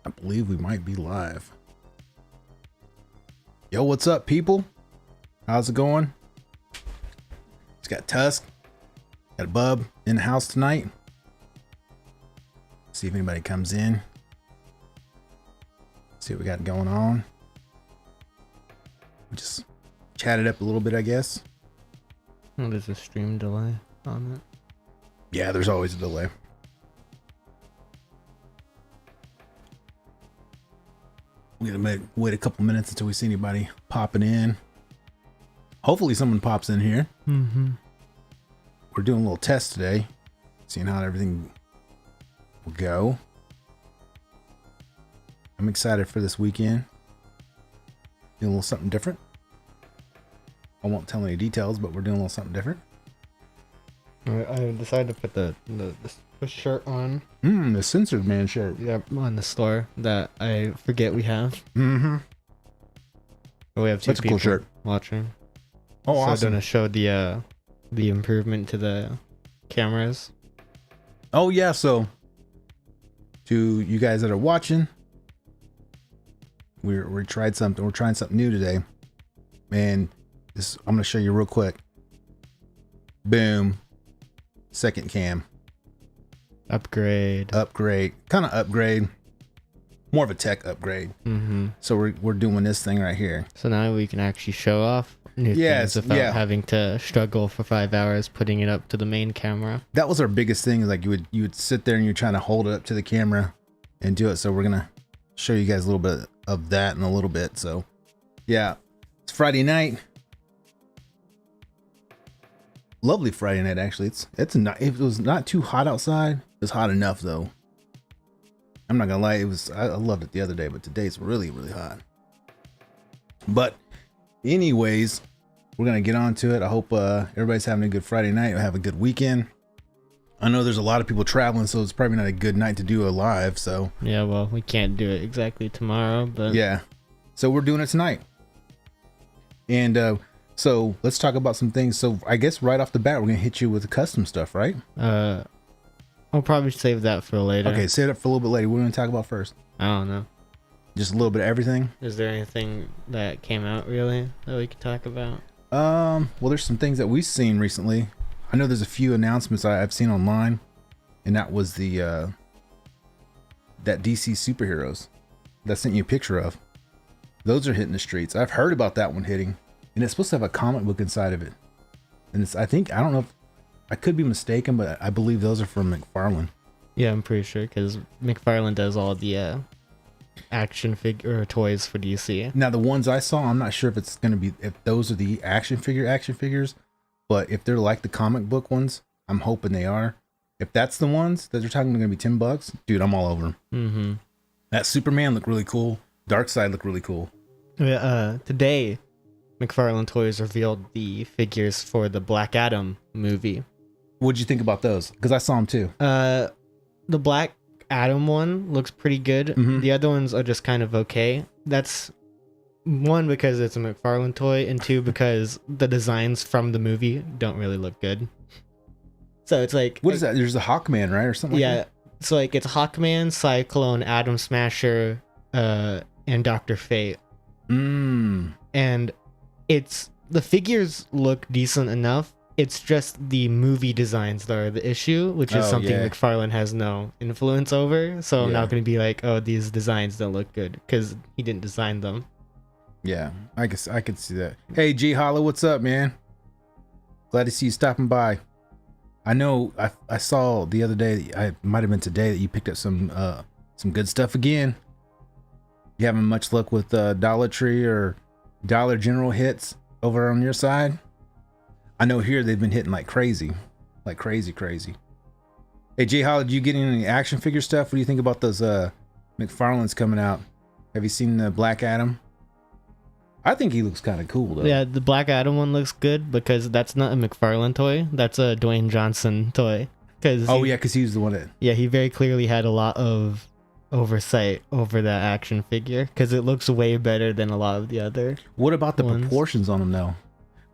I believe we might be live. Yo, what's up, people? How's it going? It's got Tusk, got a Bub in the house tonight. See if anybody comes in. See what we got going on. We just chatted up a little bit, I guess. Oh, there's a stream delay on it. Yeah, there's always a delay. We're gonna wait a couple minutes until we see anybody popping in. Hopefully someone pops in here. We're doing a little test today, seeing how everything will go. I'm excited for this weekend. Doing a little something different. I won't tell any details, but we're doing a little something different. I decided to put the shirt on. The Censored Man shirt. Yep, on the store that I forget we have. Mm-hmm. But we have two That's a people cool shirt. watching. Oh, so awesome. I'm gonna show the improvement to the cameras. Oh yeah, so to you guys that are watching, we're trying something new today. And this I'm gonna show you real quick. Boom. Second cam. Upgrade. Kind of upgrade. More of a tech upgrade. So we're doing this thing right here. So now we can actually show off new things without having to struggle for 5 hours putting it up to the main camera. That was our biggest thing, is like you would sit there and you're trying to hold it up to the camera and do it. So we're gonna show you guys a little bit of that in a little bit. So yeah, it's Friday night. Lovely Friday night, actually. It was not too hot outside. It was hot enough though. I'm not gonna lie, I loved it the other day, but today's really, really hot. But anyways, we're gonna get on to it. I hope everybody's having a good Friday night or have a good weekend. I know there's a lot of people traveling, so it's probably not a good night to do a live. So yeah, well, we can't do it exactly tomorrow, but yeah, so we're doing it tonight. And so let's talk about some things. So I guess right off the bat, we're gonna hit you with the custom stuff, right? I'll probably save that for later. Okay, save it for a little bit later. What are we gonna talk about first? I don't know. Just a little bit of everything. Is there anything that came out really that we could talk about? Well, there's some things that we've seen recently. I know there's a few announcements I've seen online, and that was the that DC superheroes that I sent you a picture of. Those are hitting the streets. I've heard about that one hitting, and it's supposed to have a comic book inside of it. And it's, I don't know if I could be mistaken, but I believe those are from McFarlane. Yeah, I'm pretty sure, because McFarlane does all the action figure toys for DC. Now the ones I saw, I'm not sure if it's gonna be, if those are the action figures, but if they're like the comic book ones, I'm hoping they are. If that's the ones that they're talking about gonna be $10, dude, I'm all over them. That Superman looked really cool. Darkseid looked really cool. Today, McFarlane Toys revealed the figures for the Black Adam movie. What'd you think about those? Because I saw them too. The Black Adam one looks pretty good. The other ones are just kind of okay. That's one, because it's a McFarlane toy, and two, because the designs from the movie don't really look good. So it's like, what is that? There's a Hawkman, right, or something? Yeah, like that? So like it's Hawkman, Cyclone, Atom Smasher, and Dr. Fate. And it's, the figures look decent enough. It's just the movie designs that are the issue, which is something McFarlane has no influence over. So I'm not going to be like, oh, these designs don't look good, because he didn't design them. Yeah, I guess I could see that. Hey, G Hollow, what's up, man? Glad to see you stopping by. I know I saw the other day, I might have been today, that you picked up some good stuff again. You having much luck with Dollar Tree or Dollar General hits over on your side? I know here they've been hitting like crazy. Hey, J Hollow, did you get any action figure stuff? What do you think about those McFarlane's coming out? Have you seen the Black Adam? I think he looks kind of cool though. Yeah, the Black Adam one looks good, because that's not a McFarlane toy. That's a Dwayne Johnson toy. Because he was the one that... Yeah, he very clearly had a lot of oversight over that action figure, because it looks way better than a lot of the other What about the ones. proportions on him though?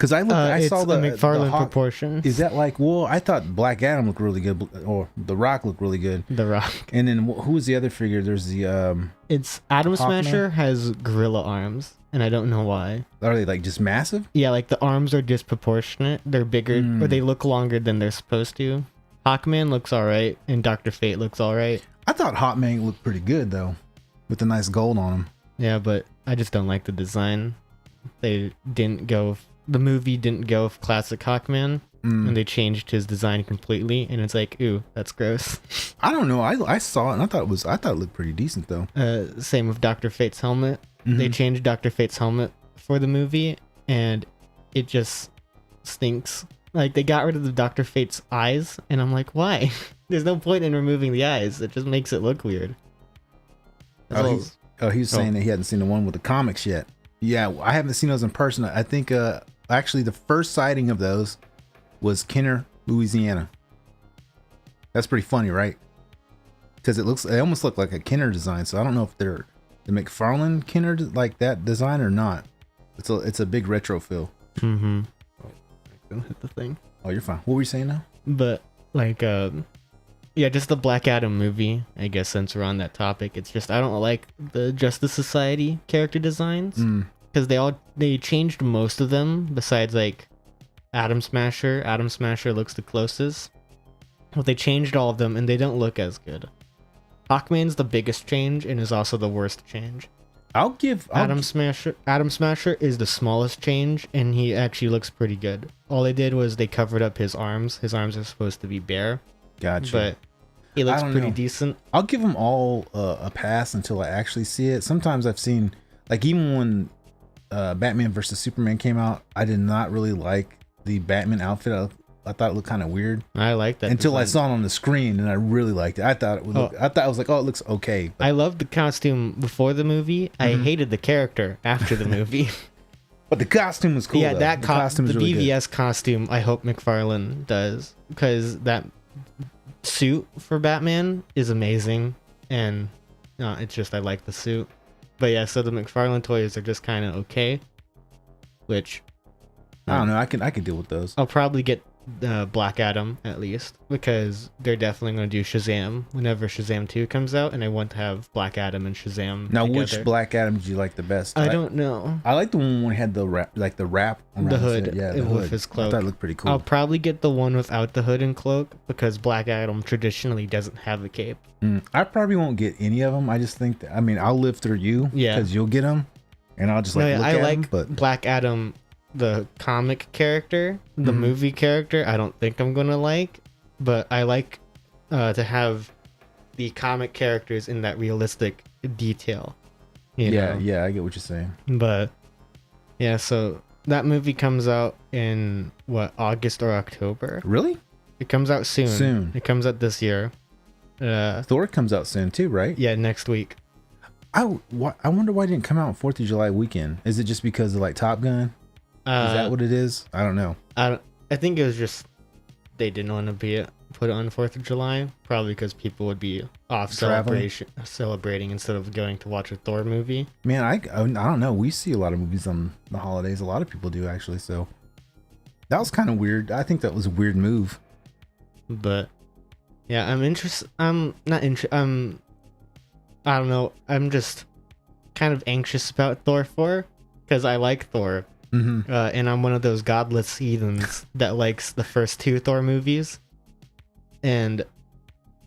Because I saw the McFarlane the proportion. Is that like? Well, I thought Black Adam looked really good, or The Rock looked really good. The Rock. And then who was the other figure? There's the It's Atom Hawkman? Smasher has gorilla arms, and I don't know why. Are they like just massive? Yeah, like the arms are disproportionate. They're bigger, or they look longer than they're supposed to. Hawkman looks alright, and Dr. Fate looks alright. I thought Hotman looked pretty good though, with the nice gold on him. Yeah, but I just don't like the design. They didn't go. The movie didn't go with classic Hawkman, and they changed his design completely. And it's like, ooh, that's gross. I don't know. I saw it and I thought it looked pretty decent though. Same with Dr. Fate's helmet. They changed Dr. Fate's helmet for the movie, and it just stinks. Like, they got rid of the Dr. Fate's eyes, and I'm like, why? There's no point in removing the eyes. It just makes it look weird. He was saying that he hadn't seen the one with the comics yet. Yeah, I haven't seen those in person. I think actually the first sighting of those was Kenner, Louisiana. That's pretty funny, right? Because they almost look like a Kenner design. So I don't know if they're the McFarlane Kenner like that design or not. It's a big retro feel. Mm-hmm. Don't hit the thing. Oh, you're fine. What were you saying now? But like, yeah, just the Black Adam movie. I guess since we're on that topic, it's just I don't like the Justice Society character designs because they changed most of them besides like Atom Smasher. Atom Smasher looks the closest. But they changed all of them and they don't look as good. Hawkman's the biggest change and is also the worst change. Atom Smasher is the smallest change and he actually looks pretty good. All they did was they covered up his arms. His arms are supposed to be bare. Gotcha. But he looks pretty decent. I'll give them all a pass until I actually see it. Sometimes I've seen, like, even when Batman vs Superman came out, I did not really like the Batman outfit. I thought it looked kind of weird. I like that until design. I saw it on the screen, and I really liked it. I thought it was like, oh, it looks okay. But I loved the costume before the movie. I hated the character after the movie. But the costume was cool. Yeah, though. that costume, the really BVS costume. I hope McFarlane does because that suit for Batman is amazing, and it's just I like the suit. But yeah, so the McFarlane toys are just kind of okay, which I don't know. I can deal with those. I'll probably get Black Adam at least because they're definitely going to do Shazam whenever Shazam 2 comes out, and I want to have Black Adam and Shazam now together. Which Black Adam did you like the best? I don't know. I like the one when he had the wrap around the hood, the with hood. his cloak. I thought it looked pretty cool. I'll probably get the one without the hood and cloak because Black Adam traditionally doesn't have a cape. I probably won't get any of them. I just think that, I'll live through you because you'll get them, and I'll just look at them. But Black Adam, the comic character, the movie character, I don't think I'm gonna like, but I like to have the comic characters in that realistic detail. You know? Yeah, I get what you're saying. But yeah, so that movie comes out in August or October? Really? It comes out soon. It comes out this year. Thor comes out soon too, right? Yeah, next week. I wonder why it didn't come out on 4th of July weekend. Is it just because of like Top Gun? Is that what it is? I don't know. I think it was just they didn't want to put it on 4th of July, probably because people would be off celebrating instead of going to watch a Thor movie. Man, I don't know. We see a lot of movies on the holidays. A lot of people do actually. So that was kind of weird. I think that was a weird move. But yeah, I'm interested. I'm not interested. I don't know. I'm just kind of anxious about Thor 4 because I like Thor. And I'm one of those godless heathens that likes the first 2 Thor movies. And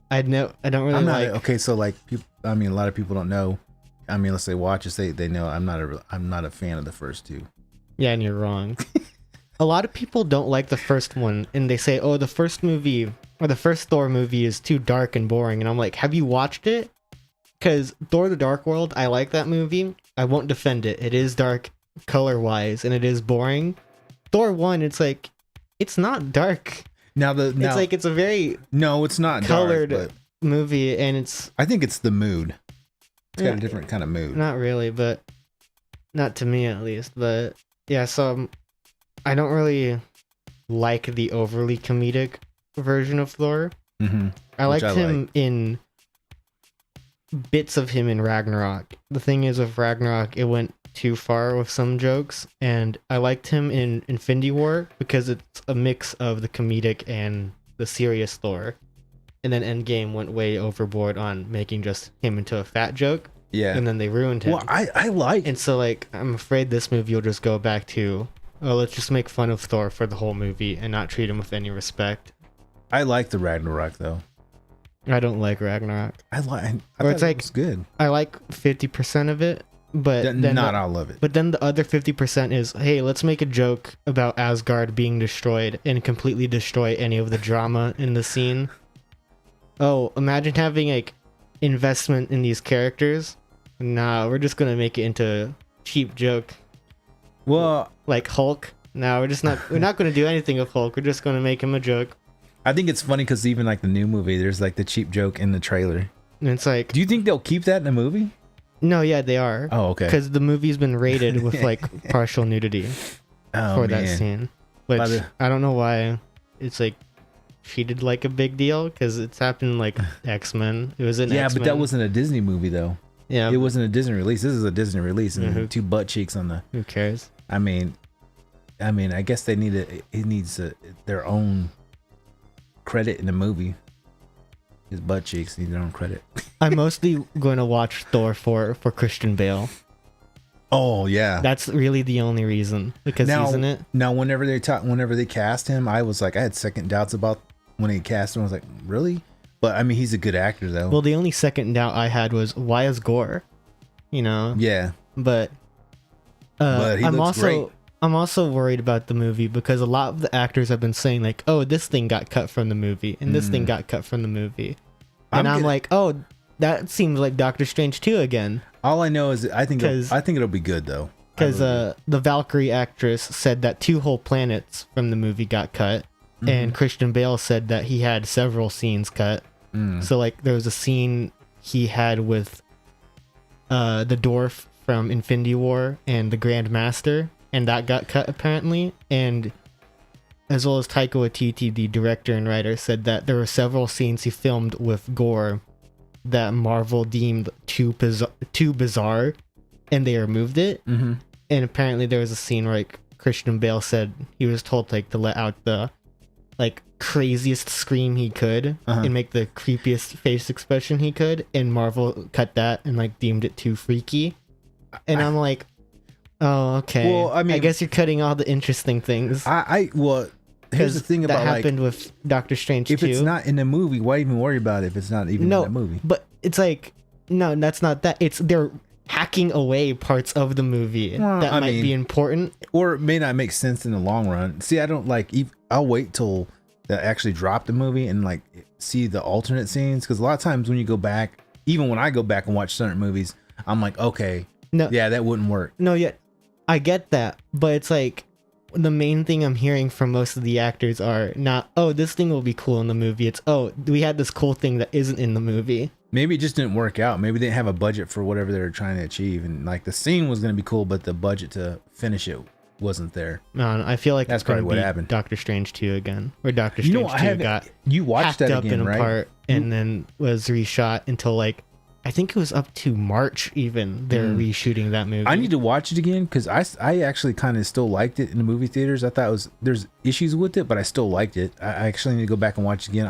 I don't really like. Okay, so like people, a lot of people don't know. Let's say watchers, they know I'm not a fan of the first 2. Yeah, and you're wrong. A lot of people don't like the first one, and they say, "Oh, the first movie or the first Thor movie is too dark and boring." And I'm like, "Have you watched it?" Because Thor: The Dark World, I like that movie. I won't defend it. It is dark color-wise, and it is boring. Thor 1, it's like, it's not dark. It's a very it's not colored dark, movie, and I think it's the mood. It's got a different kind of mood. Not really, but not to me at least. But yeah, so I don't really like the overly comedic version of Thor. I liked him in bits of him in Ragnarok. The thing is, with Ragnarok, it went too far with some jokes, and I liked him in Infinity War because it's a mix of the comedic and the serious Thor. And then Endgame went way overboard on making just him into a fat joke. Yeah. And then they ruined him. Well, I like. And so, like, I'm afraid this movie will just go back to, oh, let's just make fun of Thor for the whole movie and not treat him with any respect. I like the Ragnarok though. I don't like Ragnarok. I thought it's like, it was good. I like 50% of it, but then not all of it. But then the other 50% is, hey, let's make a joke about Asgard being destroyed and completely destroy any of the drama in the scene. Oh, imagine having like investment in these characters. Nah, we're just gonna make it into a cheap joke. Well, like Hulk. No, we're not gonna do anything with Hulk. We're just gonna make him a joke. I think it's funny because even like the new movie, there's like the cheap joke in the trailer. And it's like, do you think they'll keep that in the movie? No, yeah, they are. Oh, okay. Because the movie's been rated with like partial nudity for that scene, which I don't know why it's like treated like a big deal because it's happened like X-Men. It was an X-Men. But that wasn't a Disney movie though. Yeah, it wasn't a Disney release. This is a Disney release, and two butt cheeks on the. Who cares? I mean, I guess they need it needs their own credit in the movie. His butt cheeks need their own credit. I'm mostly going to watch Thor for Christian Bale. Oh yeah, that's really the only reason because he's in it. Now, whenever they cast him, I was like, I had second doubts about when they cast him. I was like, really? But I mean, he's a good actor though. Well, the only second doubt I had was why is Gore? You know? Yeah. But he looks great. I'm also worried about the movie because a lot of the actors have been saying like, oh, this thing got cut from the movie and this thing got cut from the movie. And I'm like, oh, that seems like Doctor Strange 2 again. All I know is I think it'll be good though. Because the Valkyrie actress said that 2 whole planets from the movie got cut, and Christian Bale said that he had several scenes cut. So like there was a scene he had with the dwarf from Infinity War and the Grand Master, and that got cut apparently. And as well as Taika Waititi, the director and writer, said that there were several scenes he filmed with Gore that Marvel deemed too bizarre, and they removed it. And apparently there was a scene where like Christian Bale said he was told like to let out the like craziest scream he could and make the creepiest face expression he could, and Marvel cut that and like deemed it too freaky. And I'm like, oh, okay. Well, I mean, I guess you're cutting all the interesting things. Well, here's the thing about that happened with Doctor Strange 2. If it's not in the movie, why even worry about it if it's not even in the movie? But it's like, no, that's not that. It's they're hacking away parts of the movie that might be important, or it may not make sense in the long run. See, I don't like. I'll wait till they actually drop the movie and like see the alternate scenes, because a lot of times when you go back, even when I go back and watch certain movies, I'm like, okay, yeah, that wouldn't work. No, yet I get that, but it's like the main thing I'm hearing from most of the actors are not, oh, this thing will be cool in the movie. It's, oh, we had this cool thing that isn't in the movie. Maybe it just didn't work out. Maybe they didn't have a budget for whatever they were trying to achieve, and like the scene was going to be cool, but the budget to finish it wasn't there. No, I feel like that's probably what happened. Doctor Strange 2 again, where Doctor Strange 2 got hacked that up again, in right? part and then was reshot until like, I think it was up to March even. They're reshooting that movie. I need to watch it again because I actually kind of still liked it in the movie theaters. I thought there's issues with it, but I still liked it. I actually need to go back and watch it again.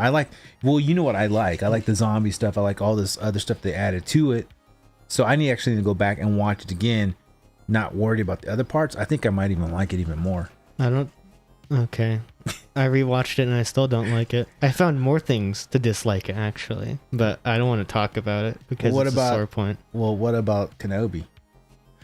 You know what I like? I like the zombie stuff. I like all this other stuff they added to it. So I need to go back and watch it again, not worried about the other parts. I think I might even like it even more. Okay. I rewatched it and I still don't like it. I found more things to dislike it actually, but I don't want to talk about it because it's a sore point. Well, what about Kenobi?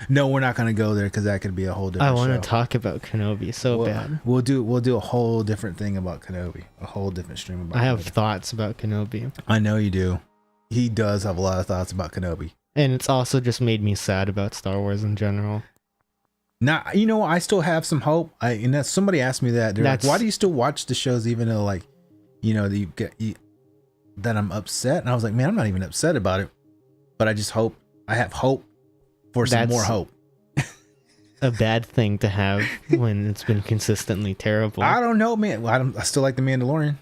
No, we're not going to go there because that could be a whole different I want to talk about Kenobi bad. We'll do a whole different thing about Kenobi, a whole different stream about I have thoughts about Kenobi. I know you do. He does have a lot of thoughts about Kenobi. And it's also just made me sad about Star Wars in general. Now, I still have some hope. Somebody asked me that. They're like, why do you still watch the shows even though, like, that I'm upset? And I was like, man, I'm not even upset about it. But I have hope for some more hope. A bad thing to have when it's been consistently terrible. I don't know, man. I still like The Mandalorian.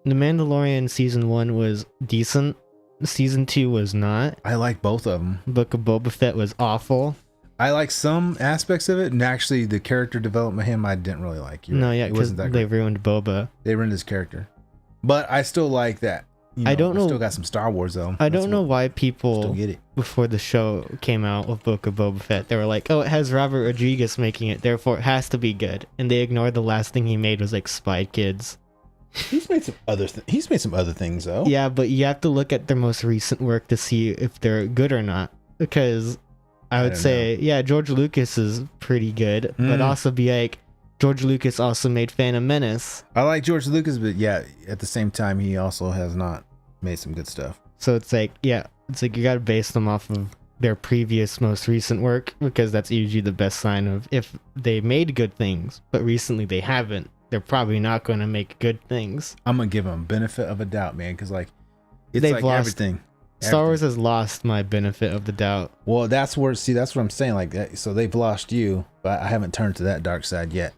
The Mandalorian season 1 was decent. Season 2 was not. I like both of them. Book of Boba Fett was awful. I like some aspects of it, and actually the character development of him I didn't really like. No, yeah, because they ruined Boba. They ruined his character, but I still like that. I don't know. Still got some Star Wars though. I don't know why people still get it. Before the show came out of Book of Boba Fett, they were like, "Oh, it has Robert Rodriguez making it, therefore it has to be good." And they ignored the last thing he made was like Spy Kids. He's made some other. He's made some other things though. Yeah, but you have to look at their most recent work to see if they're good or not. Because I would say, yeah, George Lucas is pretty good, but also be like, George Lucas also made Phantom Menace. I like George Lucas, but yeah, at the same time, he also has not made some good stuff. So it's like, yeah, it's like you got to base them off of their previous, most recent work, because that's usually the best sign of if they made good things, but recently they haven't. They're probably not going to make good things. I'm gonna give them benefit of a doubt, man, because like it's They've like lost, everything. Star Wars has lost my benefit of the doubt. Well, that's what I'm saying. Like, so they've lost you, but I haven't turned to that dark side yet.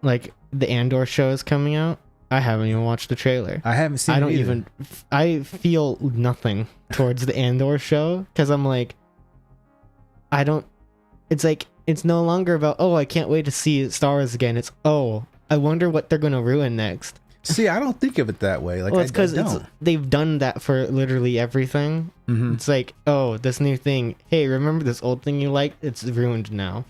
Like the Andor show is coming out. I haven't even watched the trailer. I haven't seen. I feel nothing towards the Andor show because I'm like, I don't. It's like it's no longer about I can't wait to see Star Wars again. It's I wonder what they're gonna ruin next. See, I don't think of it that way. Like, well, it's because they've done that for literally everything. Mm-hmm. It's like, this new thing. Hey, remember this old thing you liked? It's ruined now.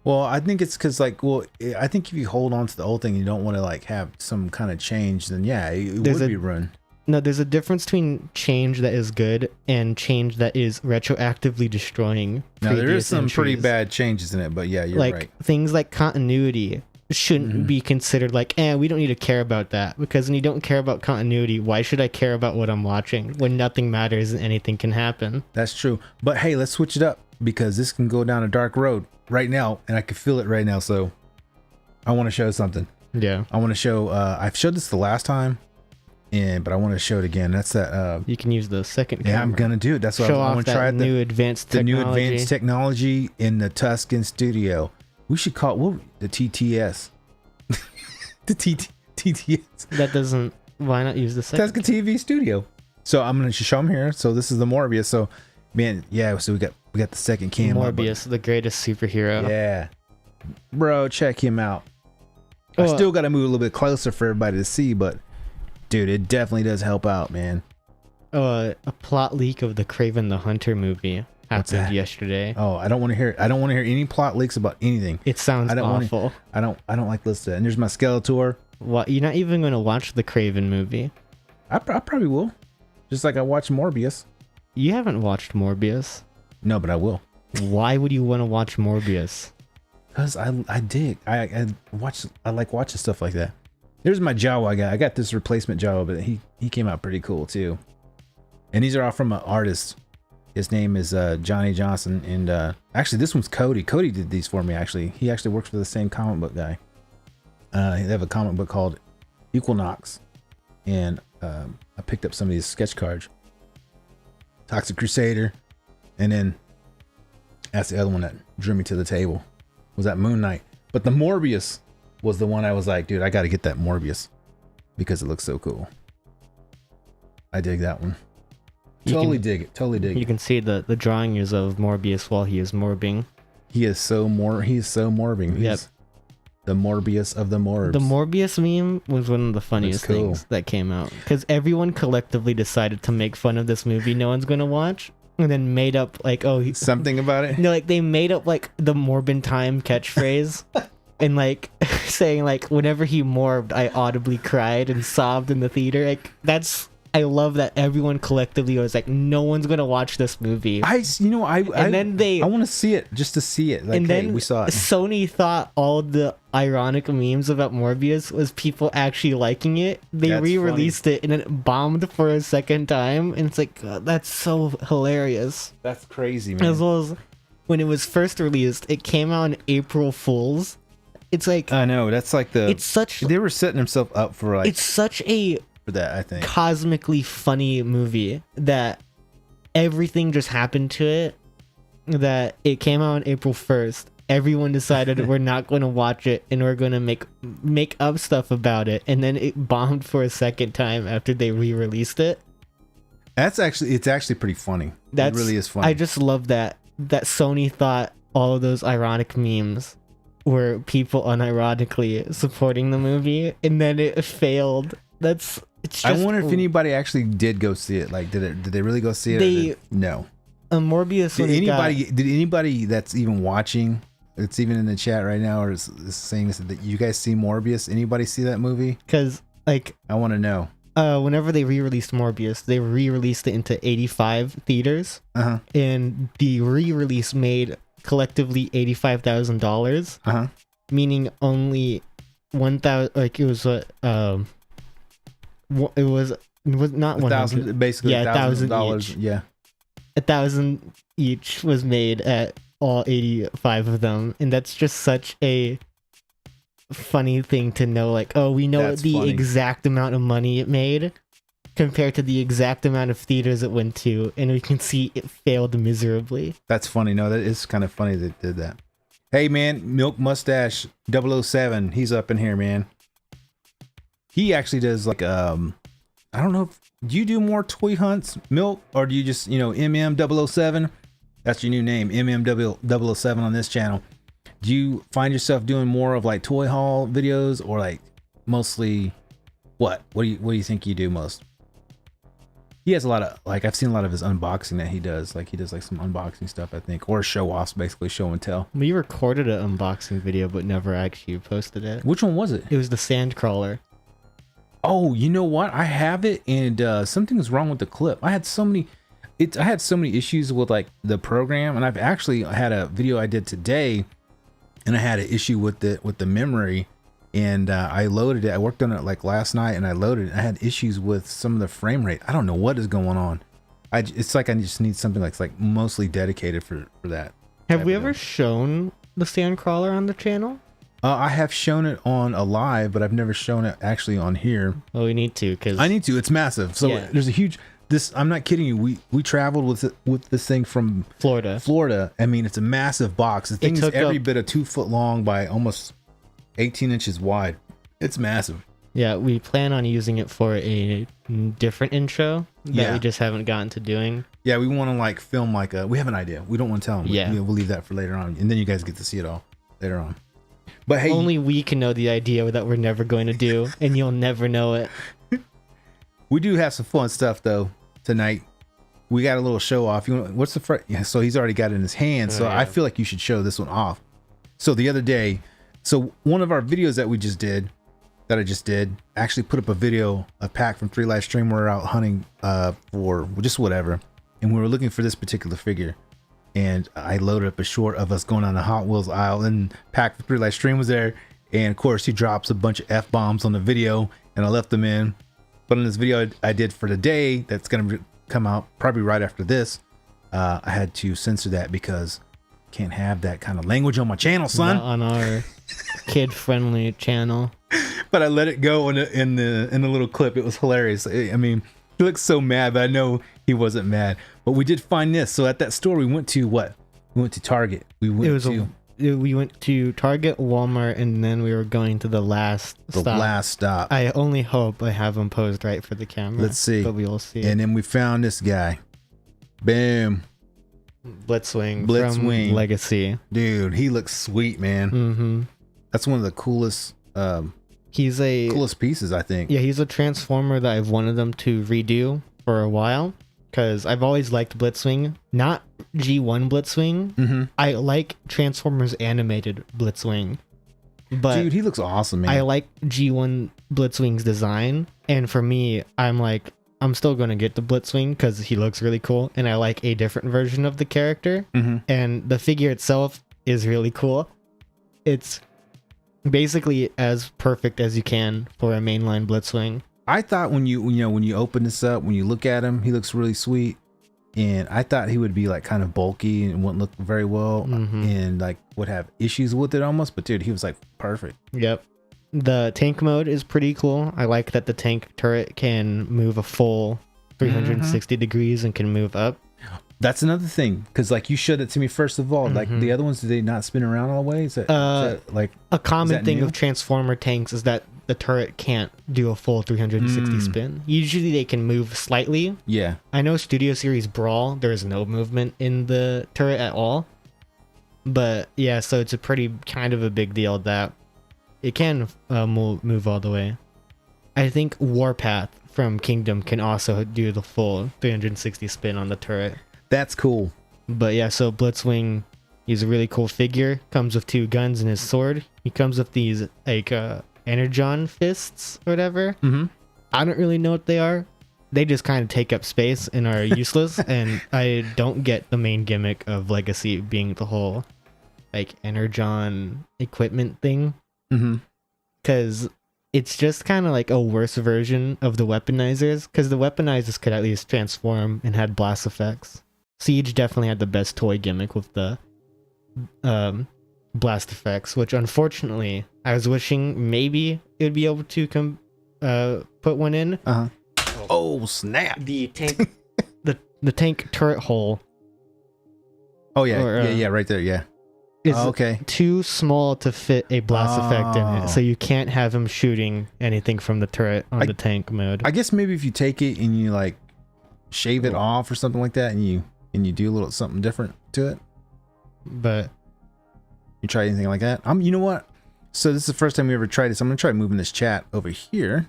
Well, I think it's because I think if you hold on to the old thing, you don't want to like have some kind of change. Then yeah, it would be ruined. No, there's a difference between change that is good and change that is retroactively destroying. Now there is some pretty bad changes in it, but yeah, you're right. Like things like continuity shouldn't be considered like, we don't need to care about that, because when you don't care about continuity, why should I care about what I'm watching when nothing matters and anything can happen? That's true. But hey, let's switch it up, because this can go down a dark road right now, and I can feel it right now. So I want to show something. Yeah. I want to show, I've showed this the last time, but I want to show it again. That's that. You can use the second camera. Yeah, I'm going to do it. That's what I want to try. The new advanced technology in the Tusken studio. We should call it the TTS. The TTS. That doesn't. Why not use the second? Tusken TV studio. So I'm gonna show them here. So this is the Morbius. So, man, yeah. So we got the second camera. Morbius, the greatest superhero. Yeah, bro, check him out. I still got to move a little bit closer for everybody to see, but dude, it definitely does help out, man. A plot leak of the Kraven the Hunter movie happened yesterday. Oh, I don't want to hear it. I don't want to hear any plot leaks about anything. It sounds awful. I don't like listening to that. And there's my Skeletor. What? You're not even going to watch the Kraven movie? I probably will. Just like I watched Morbius. You haven't watched Morbius? No, but I will. Why would you want to watch Morbius? Because I dig. I like watching stuff like that. There's my Jawa guy. I got this replacement Jawa, but he came out pretty cool too. And these are all from an artist. His name is Johnny Johnson, and actually this one's Cody. Cody did these for me, actually. He actually works for the same comic book guy. They have a comic book called Equinox, and I picked up some of these sketch cards. Toxic Crusader, and then that's the other one that drew me to the table, was that Moon Knight. But the Morbius was the one I was like, dude, I got to get that Morbius because it looks so cool. I dig that one. Totally dig it. You can see the drawings of Morbius while he is morbing. He is so morbing. Yep. The Morbius of the Morbs. The Morbius meme was one of the funniest things that came out, because everyone collectively decided to make fun of this movie no one's gonna watch, and then made up like something about it. No, like they made up like the Morbin Time catchphrase. And like saying like whenever he morbed, I audibly cried and sobbed in the theater. Like I love that everyone collectively was like, no one's gonna watch this movie. I want to see it just to see it. Like, and then we saw it. Sony thought all the ironic memes about Morbius was people actually liking it. They re-released it and then it bombed for a second time. And it's like, God, that's so hilarious. That's crazy, man. As well as when it was first released, it came out on April Fool's. It's like, I know, that's like they were setting themselves up for like, it's such a for that, I think, cosmically funny movie that everything just happened to it, that it came out on April 1st. Everyone decided we're not going to watch it and we're going to make up stuff about it, and then it bombed for a second time after they re-released it. It's actually pretty funny. It really is funny. I just love that Sony thought all of those ironic memes were people unironically supporting the movie, and then it failed. It's just, I wonder if anybody actually did go see it. Like, did they really go see it? No. Morbius. Did anybody that's even watching, it's even in the chat right now, or is saying this, that you guys see Morbius? Anybody see that movie? Because like, I want to know. Whenever they re-released Morbius, they re-released it into 85 theaters, and the re-release made collectively $85,000, meaning only 1,000. Like it was it was not 1,000, basically $1,000 each. Yeah, 1,000 each was made at all 85 of them, and that's just such a funny thing to know. Like, oh, we know That's the funny. exact amount of money it made compared to the exact amount of theaters it went to, and we can see it failed miserably. that's funny. No, that is kind of funny they did that. Hey man, Milk Mustache 007, he's up in here, man. He actually does like I don't know, do you do more toy hunts, Milk, or do you just, MM007? That's your new name, MM007 on this channel. Do you find yourself doing more of like toy haul videos, or like mostly what do you think you do most? He has a lot of, like, I've seen a lot of his unboxing that he does. Like, he does like some unboxing stuff, I think, or show offs, basically show and tell. We recorded an unboxing video but never actually posted it. Which one was it? It was the Sandcrawler. Oh, you know what? I have it, and something was wrong with the clip. I had so many issues with like the program, and I've actually had a video I did today, and I had an issue with the memory, and I loaded it. I worked on it like last night, and I loaded it. I had issues with some of the frame rate. I don't know what is going on. It's like I just need something that's like mostly dedicated for that. Have we ever shown the Sandcrawler on the channel? I have shown it on a live, but I've never shown it actually on here. Well, we need to, because I need to. It's massive. So Yeah. there's a huge. I'm not kidding you. We traveled with this thing from Florida. I mean, it's a massive box. The thing is took every up- bit of 2 foot long by almost 18 inches wide. It's massive. Yeah, we plan on using it for a different intro that we just haven't gotten to doing. Yeah, we want to like film like we have an idea. We don't want to tell them. Yeah. We'll leave that for later on, and then you guys get to see it all later on. But hey, Only we can know the idea that we're never going to do, and you'll never know it. we do have some fun stuff though tonight. We got a little show off. What's the first? Yeah, so he's already got it in his hand. So yeah. I feel like you should show this one off. So the other day, one of our videos that I just did, actually put up a video, a pack from 3 Live Stream. We're out hunting for just whatever, and we were looking for this particular figure. And I loaded up a short of us going on the Hot Wheels aisle, and pack from 3 Live Stream was there. And of course, he drops a bunch of F-bombs on the video, and I left them in. But in this video I did for today, that's gonna come out probably right after this, I had to censor that because can't have that kind of language on my channel, son. Not on our kid-friendly channel. But I let it go in the little clip. It was hilarious. I mean, he looks so mad, but I know he wasn't mad. But we did find this. So at that store, we went to what? We went to Target. We went to Target, Walmart, and then we were going to the last stop. I only hope I have them posed right for the camera. Let's see. But we will see. And then we found this guy. Boom. Blitzwing Blitzwing. from Legacy. Dude, he looks sweet, man. Mm-hmm. That's one of the coolest coolest pieces, I think. Yeah, he's a Transformer that I've wanted them to redo for a while, because I've always liked Blitzwing. Not G1 Blitzwing. Mm-hmm. I like Transformers animated Blitzwing. But dude, he looks awesome, man. I like G1 Blitzwing's design, and for me, I'm still going to get the Blitzwing because he looks really cool, and I like a different version of the character. Mm-hmm. And the figure itself is really cool. It's basically as perfect as you can for a mainline Blitzwing. I thought when you open this up, when you look at him, he looks really sweet. And I thought he would be like kind of bulky and wouldn't look very well, and like would have issues with it almost. But dude, he was like perfect. Yep. The tank mode is pretty cool. I like that the tank turret can move a full 360 degrees and can move up. That's another thing, because like you showed it to me first of all. Like the other ones, did they not spin around all the way? Is that like a common thing new? of Transformer tanks is that the turret can't do a full 360 spin. Usually they can move slightly. Yeah. I know Studio Series Brawl, there is no movement in the turret at all. But yeah, so it's a pretty kind of a big deal that it can move all the way. I think Warpath from Kingdom can also do the full 360 spin on the turret. That's cool. But yeah, so Blitzwing, he's a really cool figure. Comes with 2 guns and his sword. He comes with these like energon fists or whatever. Mm-hmm. I don't really know what they are. They just kind of take up space and are useless. And I don't get the main gimmick of Legacy being the whole like energon equipment thing. Mm-hmm. Because it's just kind of like a worse version of the weaponizers. Because the weaponizers could at least transform and had blast effects. Siege definitely had the best toy gimmick with the blast effects, which unfortunately I was wishing maybe it would be able to put one in. Uh-huh. Oh snap! The tank, the tank turret hole. Oh yeah, yeah, right there, yeah. Is okay. Too small to fit a blast effect in it, so you can't have him shooting anything from the turret on the tank mode. I guess maybe if you take it and you like shave it off or something like that, and you do a little something different to it. But you try anything like that? You know what? So this is the first time we ever tried this. I'm gonna try moving this chat over here.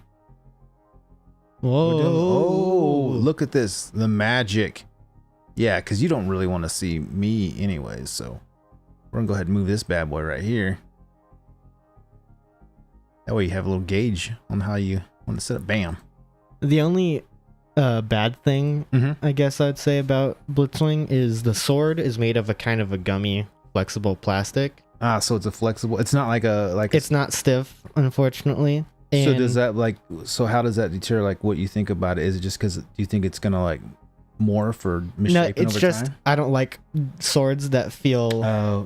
Whoa! Oh, look at this, the magic. Yeah, because you don't really want to see me anyways, so we're gonna go ahead and move this bad boy right here. That way you have a little gauge on how you want to set it. Bam. The only bad thing I guess I'd say about Blitzwing is the sword is made of a kind of a gummy, flexible plastic. Ah, so it's a flexible. It's not like it's not stiff, unfortunately. And so does that so how does that deter like what you think about it? Is it just because you think it's gonna like morph or misshapen it's over just time? I don't like swords that feel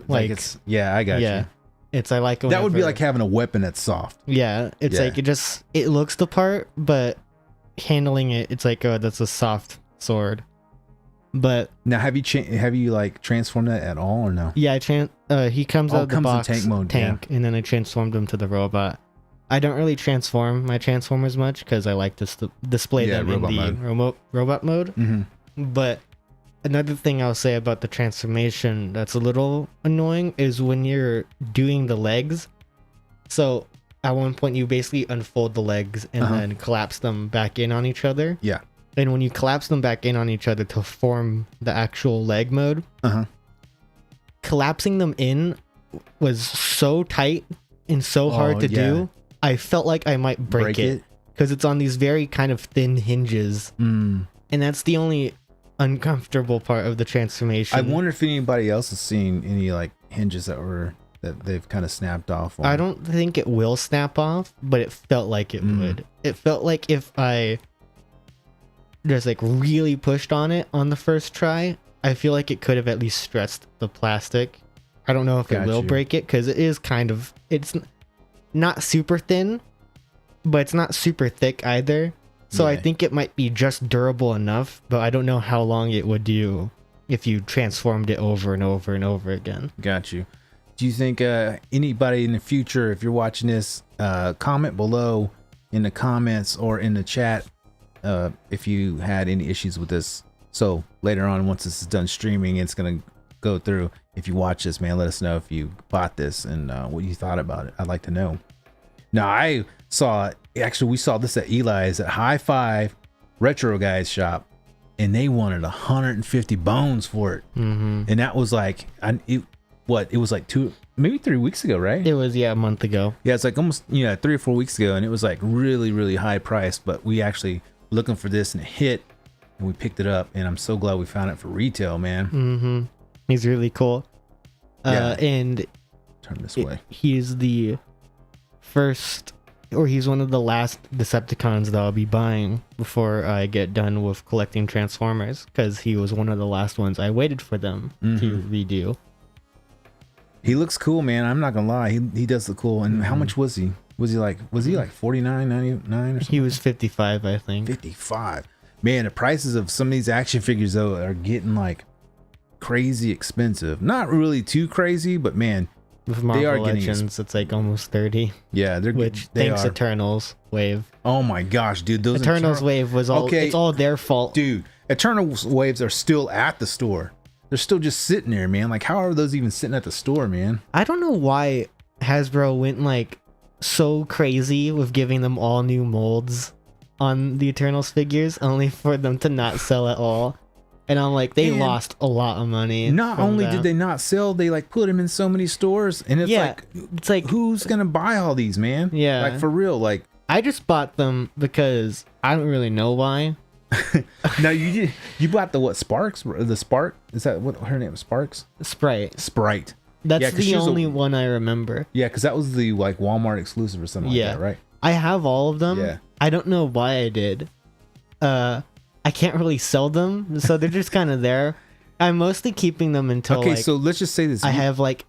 like it's I got you. It's I like that would be like having a weapon that's soft. Yeah, it's like it looks the part, but handling it's like, oh, that's a soft sword. But now have you like transformed that at all or no? Yeah, he comes out of the box in tank mode, and then I transformed him to the robot. I don't really transform my Transformers much because I like to display them in the robot mode. But another thing I'll say about the transformation that's a little annoying is when you're doing the legs. So at one point you basically unfold the legs and then collapse them back in on each other. Yeah. And when you collapse them back in on each other to form the actual leg mode, collapsing them in was so tight and so hard to do. I felt like I might break it because it's on these very kind of thin hinges. And that's the only uncomfortable part of the transformation. I wonder if anybody else has seen any like hinges that they've kind of snapped off on. I don't think it will snap off, but it felt like it would. It felt like if I just like really pushed on it on the first try, I feel like it could have at least stretched the plastic. I don't know if it will break it because it is it's not super thin, but it's not super thick either. So I think it might be just durable enough, but I don't know how long it would do if you transformed it over and over and over again. Got you. Do you think anybody in the future, if you're watching this, comment below in the comments or in the chat if you had any issues with this? So later on, once this is done streaming, it's gonna go through. If you watch this, man, let us know if you bought this and what you thought about it. I'd like to know. Now we saw this at Eli's at High Five Retro Guys shop, and they wanted 150 bones for it. And that was like it was like 3 weeks ago, right? It was a month ago. Yeah, it's like almost 3 or 4 weeks ago, and it was like really, really high priced, but we actually looking for this and it hit and we picked it up, and I'm so glad we found it for retail, man. He's really cool. And turn this way. He's the first, or he's one of the last Decepticons that I'll be buying before I get done with collecting Transformers, because he was one of the last ones I waited for them to redo. He looks cool, man. I'm not gonna lie. He does look cool. And how much was he? Was he like $49.99 or something? He was $55, I think. $55. Man, the prices of some of these action figures though are getting like crazy expensive. Not really too crazy, but man, with Marvel they are Legends, it's like almost 30. Yeah, thanks Eternals wave. Oh my gosh, dude, those Eternals wave was all it's all their fault. Dude, Eternals waves are still at the store. they're still just sitting there, man. Like, how are those even sitting at the store, man? I don't know why Hasbro went like so crazy with giving them all new molds on the Eternals figures, only for them to not sell at all. And I'm like, they lost a lot of money. Not only did they not sell, they like put them in so many stores, and it's like who's gonna buy all these, man? Yeah, like for real. Like, I just bought them because I don't really know why. No, you bought the what? Sparks? The Spark? Is that what her name? Sparks? Sprite. That's the only one I remember. Yeah, because that was the like Walmart exclusive or something like that, right? I have all of them. Yeah. I don't know why I did. I can't really sell them, so they're just kind of there. I'm mostly keeping them until so let's just say this. I have like,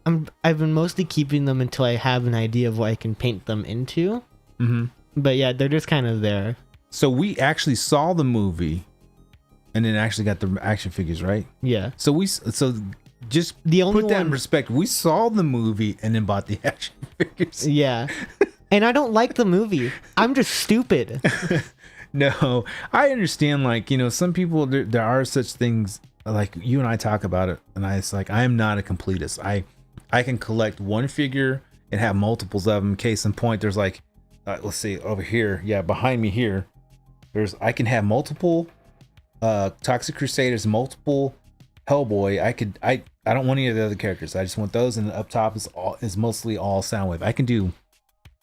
I've been mostly keeping them until I have an idea of what I can paint them into. Mm-hmm. But yeah, they're just kind of there. So we actually saw the movie, and then actually got the action figures, right? Yeah. So just the only put that in perspective. We saw the movie and then bought the action figures. Yeah. And I don't like the movie. I'm just stupid. No, I understand. Like, some people, there are such things. Like you and I talk about it, and it's like, I am not a completist. I can collect one figure and have multiples of them. Case in point, there's like, let's see over here. Yeah, behind me here, I can have multiple Toxic Crusaders, multiple Hellboy. I don't want any of the other characters. I just want those, and up top is mostly all Soundwave. I can do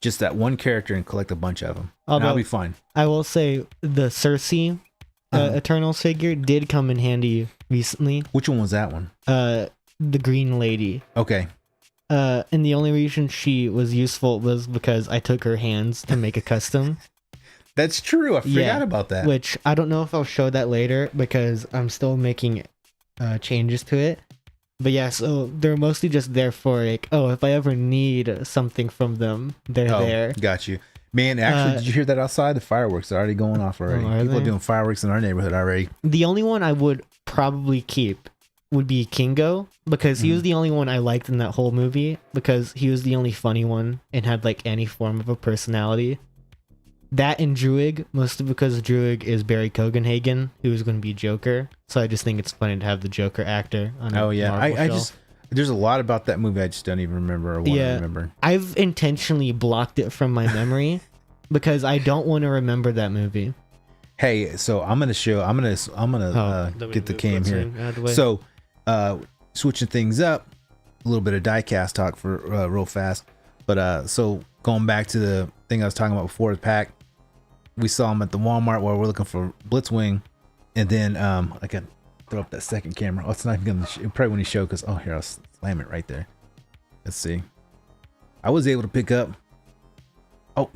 just that one character and collect a bunch of them. And I'll be fine. I will say the Cersei Eternals figure did come in handy recently. Which one was that one? The Green Lady. Okay. And the only reason she was useful was because I took her hands to make a custom. That's true. I forgot about that. Which I don't know if I'll show that later because I'm still making changes to it. But yeah, so they're mostly just there for like, if I ever need something from them, they're there. Got you. Man, actually, did you hear that outside? The fireworks are already going off already. People are doing fireworks in our neighborhood already. The only one I would probably keep would be Kingo, because he was the only one I liked in that whole movie, because he was the only funny one and had like any form of a personality. That and Druig, mostly because Druig is Barry Cogenhagen, who's going to be Joker. So I just think it's funny to have the Joker actor on there's a lot about that movie I just don't even remember or want to remember. I've intentionally blocked it from my memory because I don't want to remember that movie. Hey, so I'm gonna get the cam here. So switching things up, a little bit of diecast talk for real fast. But so going back to the thing I was talking about before, the pack, we saw him at the Walmart while we're looking for Blitzwing, and then I can throw up that second camera. Oh, it's not even gonna probably when he showed, because here, I'll slam it right there. Let's see. I was able to pick up. Oh,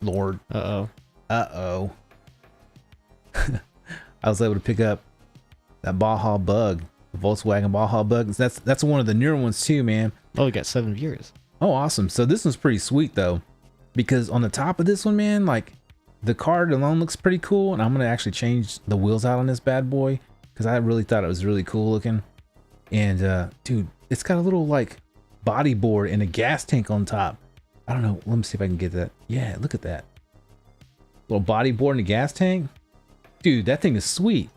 Lord. Uh-oh. I was able to pick up that Baja Bug, the Volkswagen Baja Bug. That's one of the newer ones too, man. Oh, we got 7 viewers. Oh, awesome. So this one's pretty sweet though, because on the top of this one, man, like the card alone looks pretty cool, and I'm gonna actually change the wheels out on this bad boy because I really thought it was really cool looking. And dude, it's got a little like body board and a gas tank on top. I don't know. Let me see if I can get that. Yeah, look at that little body board and a gas tank. Dude, that thing is sweet.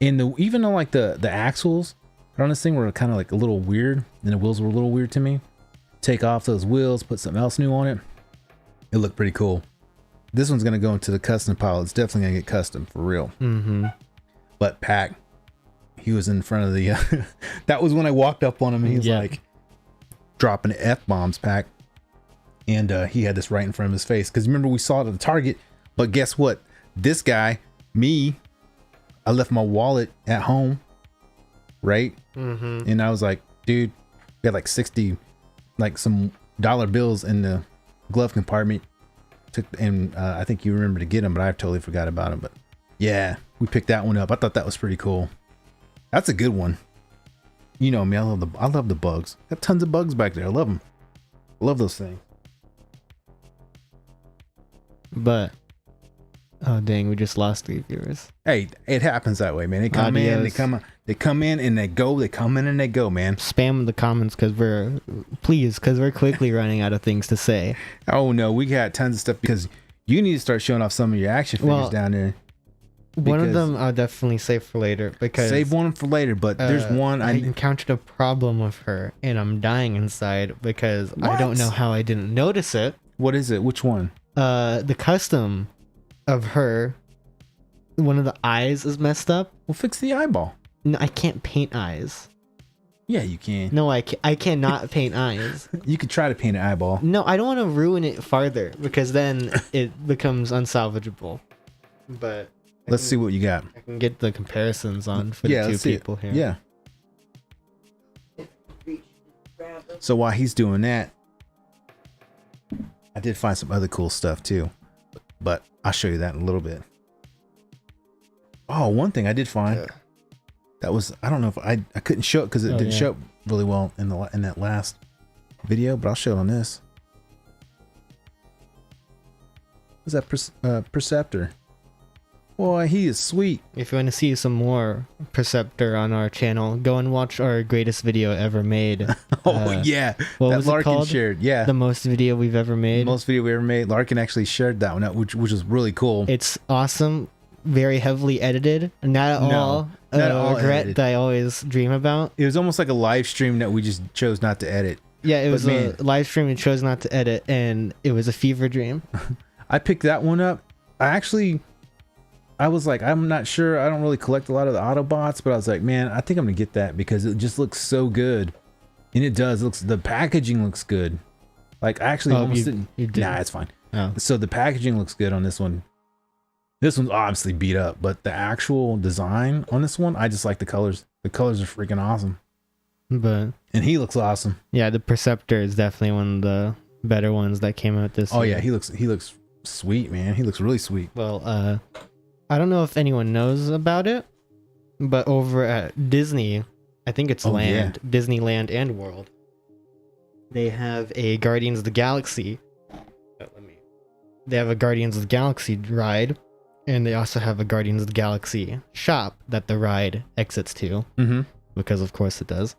And even though like the axles on this thing were kind of like a little weird, and the wheels were a little weird to me, take off those wheels, put something else new on it, it looked pretty cool. This one's gonna go into the custom pile. It's definitely gonna get custom for real. But Pac, he was in front of the that was when I walked up on him, and he was like dropping F-bombs, Pac, and he had this right in front of his face, because remember we saw it at the Target. But guess what, this guy, me, I left my wallet at home, right? And I was like, dude, we had like 60 like some dollar bills in the glove compartment. I think you remember to get them, but I totally forgot about them. But yeah, we picked that one up. I thought that was pretty cool. That's a good one. You know me, I love the bugs. Got tons of bugs back there. I love them. I love those things. But oh dang, we just lost 3 viewers. Hey, it happens that way, man. They come in, they come in and they go. They come in and they go, man. Spam the comments because we're quickly running out of things to say. Oh no, we got tons of stuff, because you need to start showing off some of your action figures down there. One of them I'll definitely save for later because save one for later. But there's one I encountered a problem with her, and I'm dying inside because I don't know how I didn't notice it. What is it? Which one? The custom of her. One of the eyes is messed up. Well, fix the eyeball. No, I can't paint eyes. Yeah, you can. No, I cannot paint eyes. You could try to paint an eyeball. No, I don't want to ruin it farther because then it becomes unsalvageable. But let's see what you got. I can get the comparisons on for the two people here. Yeah. So while he's doing that, I did find some other cool stuff too, but I'll show you that in a little bit. Oh, one thing I did find that was, I don't know if I couldn't show it because it didn't show up really well in that last video, but I'll show it on this. What's that Perceptor? Boy, he is sweet. If you want to see some more Perceptor on our channel, go and watch our greatest video ever made. Yeah, what that was Larkin it called? shared. Yeah, the most video we've ever made. Most video we ever made. Larkin actually shared that one out, which was really cool. It's awesome. Very heavily edited. Not at all regret edited. that I always dream about. It was almost like a live stream that we just chose not to edit. Yeah, it was a live stream we chose not to edit, and it was a fever dream. I picked that one up. I was like, I'm not sure. I don't really collect a lot of the Autobots, but I was like, man, I think I'm gonna get that because it just looks so good, and it does. The packaging looks good. Like I actually almost didn't. Nah, it's fine. Oh. So the packaging looks good on this one. This one's obviously beat up, but the actual design on this one, I just like the colors. The colors are freaking awesome. And he looks awesome. Yeah, the Perceptor is definitely one of the better ones that came out this year. Oh yeah, he looks sweet, man. He looks really sweet. Well, I don't know if anyone knows about it, but over at Disney, I think it's Disneyland and World, they have a Guardians of the Galaxy. They have a Guardians of the Galaxy ride, and they also have a Guardians of the Galaxy shop that the ride exits to, because of course it does.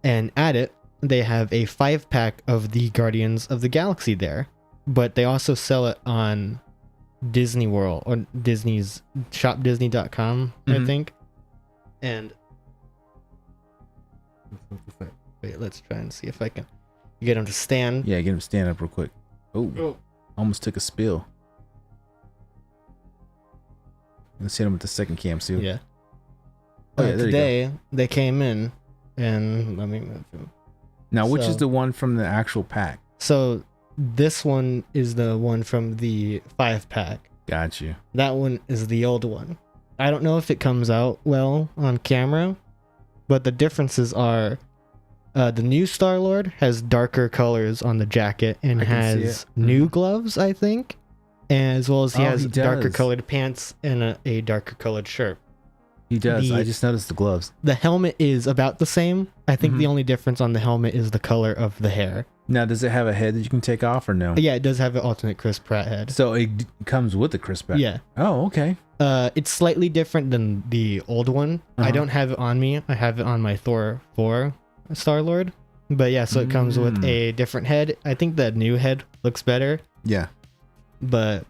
And at it, they have a 5-pack of the Guardians of the Galaxy there, but they also sell it on Disney World or Disney's shopdisney.com, I think. And wait, let's try and see if I can get him to stand. Yeah, get him to stand up real quick. Oh. Almost took a spill. Let's hit him with the second cam suit. Yeah. Today they came in, and let me move him. Now, which is the one from the actual pack? So this one is the one from the 5-pack. Got you. That one is the old one. I don't know if it comes out well on camera, but the differences are the new Star-Lord has darker colors on the jacket and has new gloves, I think, as well as he has darker colored pants and a darker colored shirt. He does. I just noticed the gloves. The helmet is about the same. I think the only difference on the helmet is the color of the hair. Now, does it have a head that you can take off or no? Yeah, it does have an alternate Chris Pratt head. So it comes with the Chris Pratt? Yeah. Oh, okay. It's slightly different than the old one. I don't have it on me. I have it on my Thor 4 Star-Lord. But yeah, so it comes with a different head. I think the new head looks better. Yeah. But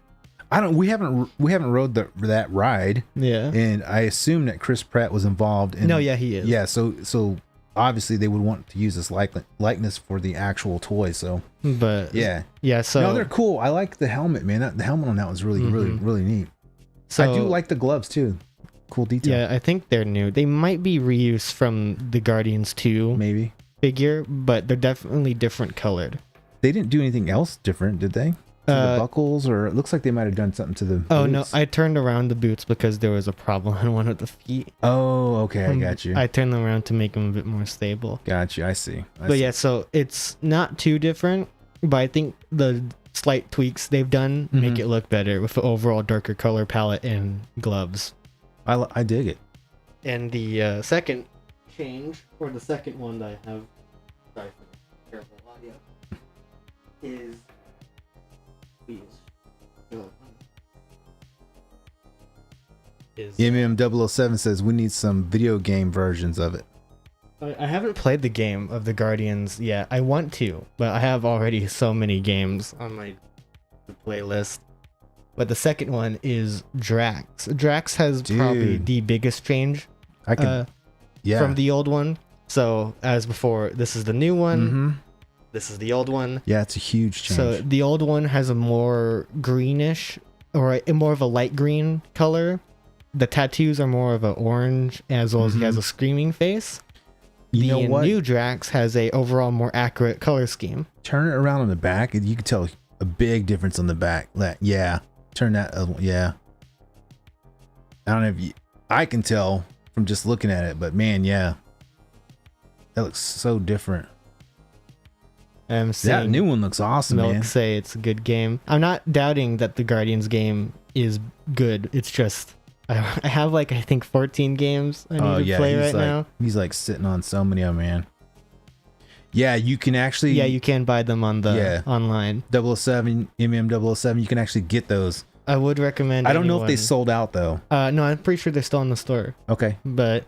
we haven't rode that ride. Yeah. And I assume that Chris Pratt was involved in. No, yeah, he is. Yeah, so obviously they would want to use this likeness for the actual toy, so. But yeah. Yeah, so no, they're cool. I like the helmet, man. The helmet on that was really really neat. So I do like the gloves too. Cool detail. Yeah, I think they're new. They might be reused from the Guardians 2 maybe figure, but they're definitely different colored. They didn't do anything else different, did they? The buckles, or it looks like they might have done something to the boots. No, I turned around the boots because there was a problem on one of the feet. Oh, okay, I got you. I turned them around to make them a bit more stable. Got you, I see. Yeah, so it's not too different, but I think the slight tweaks they've done make it look better with the overall darker color palette and gloves. I dig it. And the second change, or the second one that I have, sorry for the terrible audio, is MM007 says we need some video game versions of it. I haven't played the game of the Guardians yet. I want to, but I have already so many games on my playlist. But the second one is Drax. Drax has probably Dude. the biggest change from the old one. So as before, this is the new one. This is the old one. Yeah, it's a huge change. So the old one has a more greenish or more of a light green color. The tattoos are more of an orange, as well as he has a screaming face. You know what? New Drax has a overall more accurate color scheme. Turn it around on the back, and you can tell a big difference on the back. Yeah, turn that. Yeah. I don't know if I can tell from just looking at it, but man, yeah, that looks so different. That new one looks awesome, Milk man. say it's a good game. I'm not doubting that the Guardians game is good. It's just I have like I think 14 games I need to play right now. He's like sitting on so many of them, man. Yeah, you can actually. Yeah, you can buy them on the online. 007, MM007. You can actually get those. I would recommend. I don't know if they sold out though. No, I'm pretty sure they're still in the store. Okay. But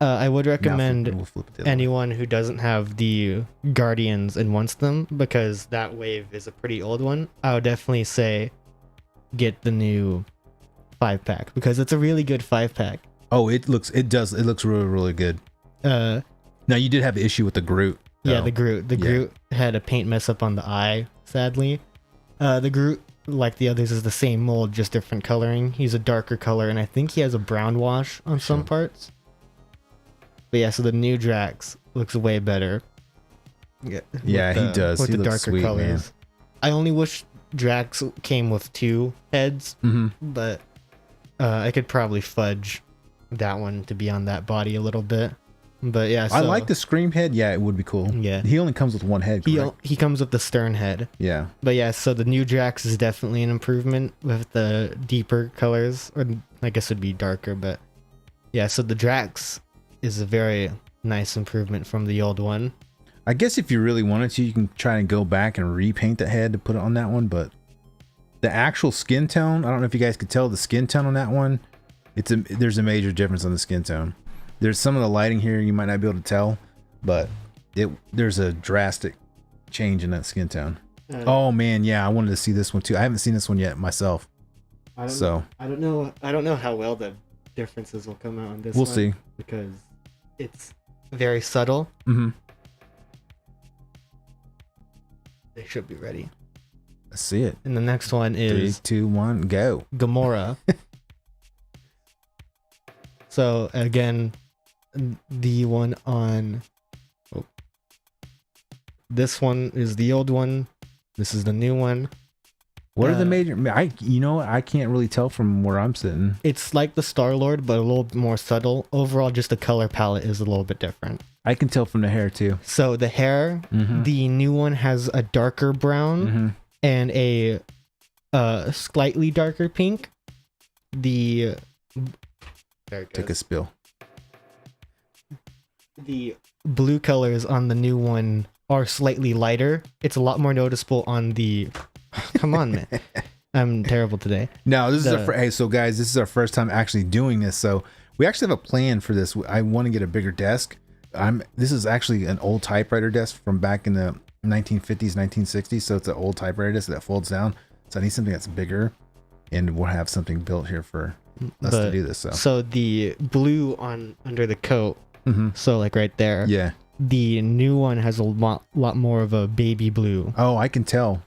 I would recommend we'll flip it anyone who doesn't have the Guardians and wants them, because that wave is a pretty old one. I would definitely say get the new 5-pack, because it's a really good 5-pack. Oh, it looks really, really good. Now you did have an issue with the Groot. Though. Yeah, the Groot. The Groot had a paint mess up on the eye, sadly. The Groot, like the others, is the same mold, just different coloring. He's a darker color, and I think he has a brown wash on some parts. But yeah, so the new Drax looks way better. Yeah, he does. With he the looks darker sweet, colors. Man. I only wish Drax came with 2 heads, but I could probably fudge that one to be on that body a little bit. But yeah, so, I like the Scream head. Yeah, it would be cool. Yeah, he only comes with 1 head. He comes with the stern head. Yeah, but yeah, so the new Drax is definitely an improvement with the deeper colors, or I guess it'd be darker. But yeah, so the Drax is a very nice improvement from the old one. I guess if you really wanted to, you can try and go back and repaint the head to put it on that one. But the actual skin tone, I don't know if you guys could tell the skin tone on that one. There's a major difference on the skin tone. There's some of the lighting here you might not be able to tell, but there's a drastic change in that skin tone. Oh man, yeah, I wanted to see this one too. I haven't seen this one yet myself. I don't know how well the differences will come out on this. We'll see, because it's very subtle. They should be ready. Let's see it. And the next one is 3, 2, 1, go. Gamora. So again, the one on this one is the old one. This is the new one. What are the major? I can't really tell from where I'm sitting. It's like the Star-Lord, but a little more subtle. Overall, just the color palette is a little bit different. I can tell from the hair too. So the hair, the new one has a darker brown and a slightly darker pink. Take a spill. The blue colors on the new one are slightly lighter. It's a lot more noticeable on the. Come on, man. I'm terrible today. No, this is hey, so guys, this is our first time actually doing this. So we actually have a plan for this. I want to get a bigger desk. This is actually an old typewriter desk from back in the 1950s, 1960s. So it's an old typewriter desk that folds down. So I need something that's bigger, and we'll have something built here for us to do this. So the blue under the coat. So like right there. Yeah. The new one has a lot more of a baby blue. Oh, I can tell.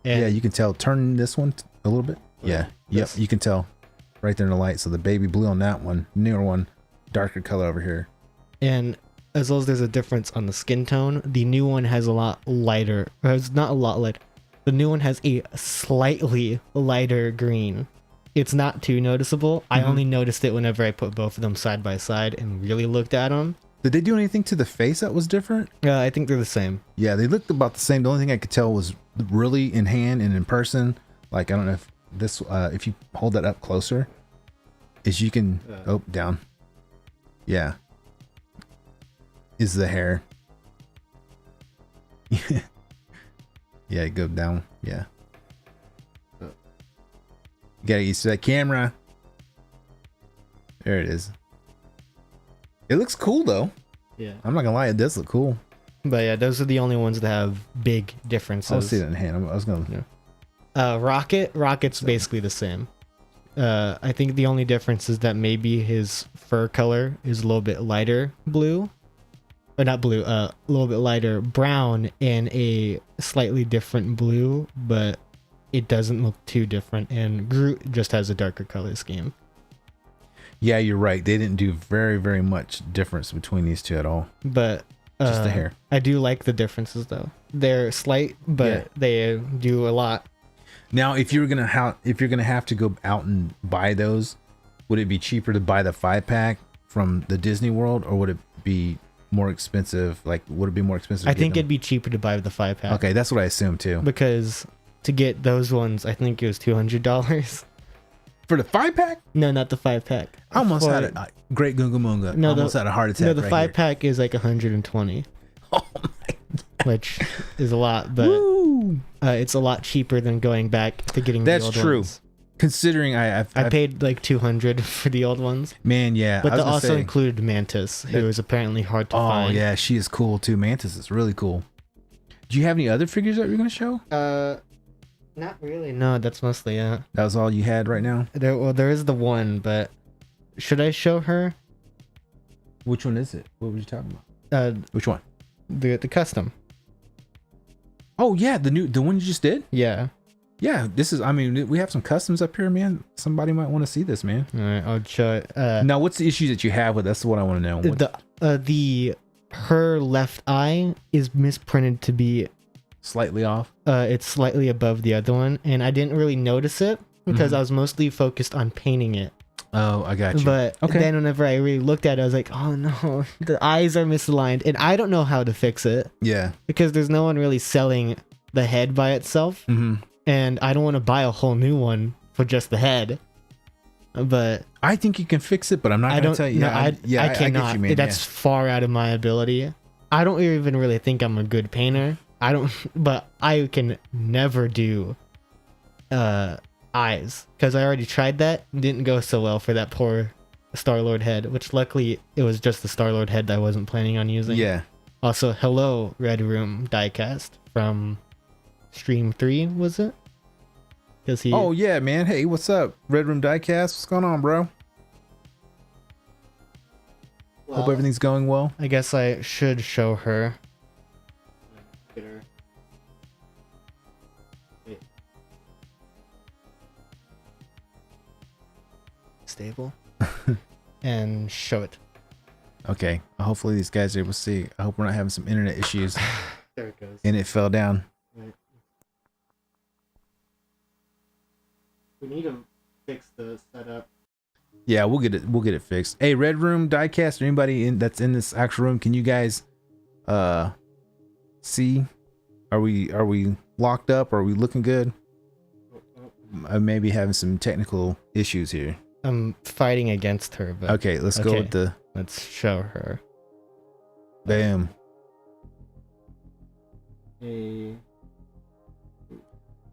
And yeah, you can tell. Turn this one a little bit. Yeah. Yep. You can tell right there in the light. So the baby blue on that one, newer one, darker color over here. And as well as there's a difference on the skin tone, the new one has a lot lighter. Or it's not a lot lighter. The new one has a slightly lighter green. It's not too noticeable. I only noticed it whenever I put both of them side by side and really looked at them. Did they do anything to the face that was different? I think they're the same. Yeah, they looked about the same. The only thing I could tell was really in hand and in person. Like, I don't know if this, if you hold that up closer, is you can, down. Yeah. Is the hair. Yeah, go down. Yeah. You gotta get used to that camera. There it is. It looks cool though. Yeah. I'm not gonna lie, it does look cool. But yeah, those are the only ones that have big differences. I'll see that in hand. I was gonna. Rocket's basically the same. I think the only difference is that maybe his fur color is a little bit lighter blue. Or not blue, a little bit lighter brown and a slightly different blue, but it doesn't look too different. And Groot just has a darker color scheme. Yeah, you're right. They didn't do very, very much difference between these two at all. But just the hair. I do like the differences though. They're slight, but they do a lot. Now, if you're gonna have to go out and buy those, would it be cheaper to buy the 5-pack from the Disney World, or would it be more expensive? Like, would it be more expensive? I think it'd be cheaper to buy the 5-pack. Okay, that's what I assumed too. Because to get those ones, I think it was $200 for the 5-pack. No, not the 5-pack. I almost had a great Gunga Munga. No, almost had a heart attack. No, the right 5-pack is like $120. Oh my God. Which is a lot, but it's a lot cheaper than going back to getting the old true. Ones. Considering I paid like $200 for the old ones. Man, yeah. But they also included Mantis, who is apparently hard to find. Oh yeah, she is cool too. Mantis is really cool. Do you have any other figures that you're gonna show? Not really. No, that's mostly it. That was all you had right now? There is the one, but should I show her? Which one is it? What were you talking about? Which one? The custom. Oh yeah, the one you just did? Yeah. Yeah, this is, I mean, we have some customs up here, man. Somebody might want to see this, man. All right, I'll show it. Now, what's the issue that you have with? That's what I want to know. Her left eye is misprinted to be slightly off. It's slightly above the other one, and I didn't really notice it because I was mostly focused on painting it. Oh, I got you. But then whenever I really looked at it, I was like, oh no, the eyes are misaligned, and I don't know how to fix it. Yeah. Because there's no one really selling the head by itself. And I don't want to buy a whole new one for just the head. But I think you can fix it, but I'm not going to tell you. No, I cannot. I get you, man. That's far out of my ability. I don't even really think I'm a good painter. But I can never do eyes, because I already tried that. Didn't go so well for that poor Star-Lord head, which luckily it was just the Star-Lord head that I wasn't planning on using. Yeah. Also, hello, Red Room diecast from Stream 3, was it? Oh yeah, man. Hey, what's up, Red Room Diecast? What's going on, bro? Well, hope everything's going well. I guess I should show her. Wait. Stable. And show it. Okay. Hopefully these guys are able to see. I hope we're not having some internet issues. There it goes. And it fell down. Right. We need to fix the setup. Yeah, we'll get it fixed. Hey, Red Room Diecast, or anybody that's in this actual room, can you guys see? Are we locked up? Are we looking good? I may be having some technical issues here. I'm fighting against her, but okay, let's go with the. Let's show her. Bam.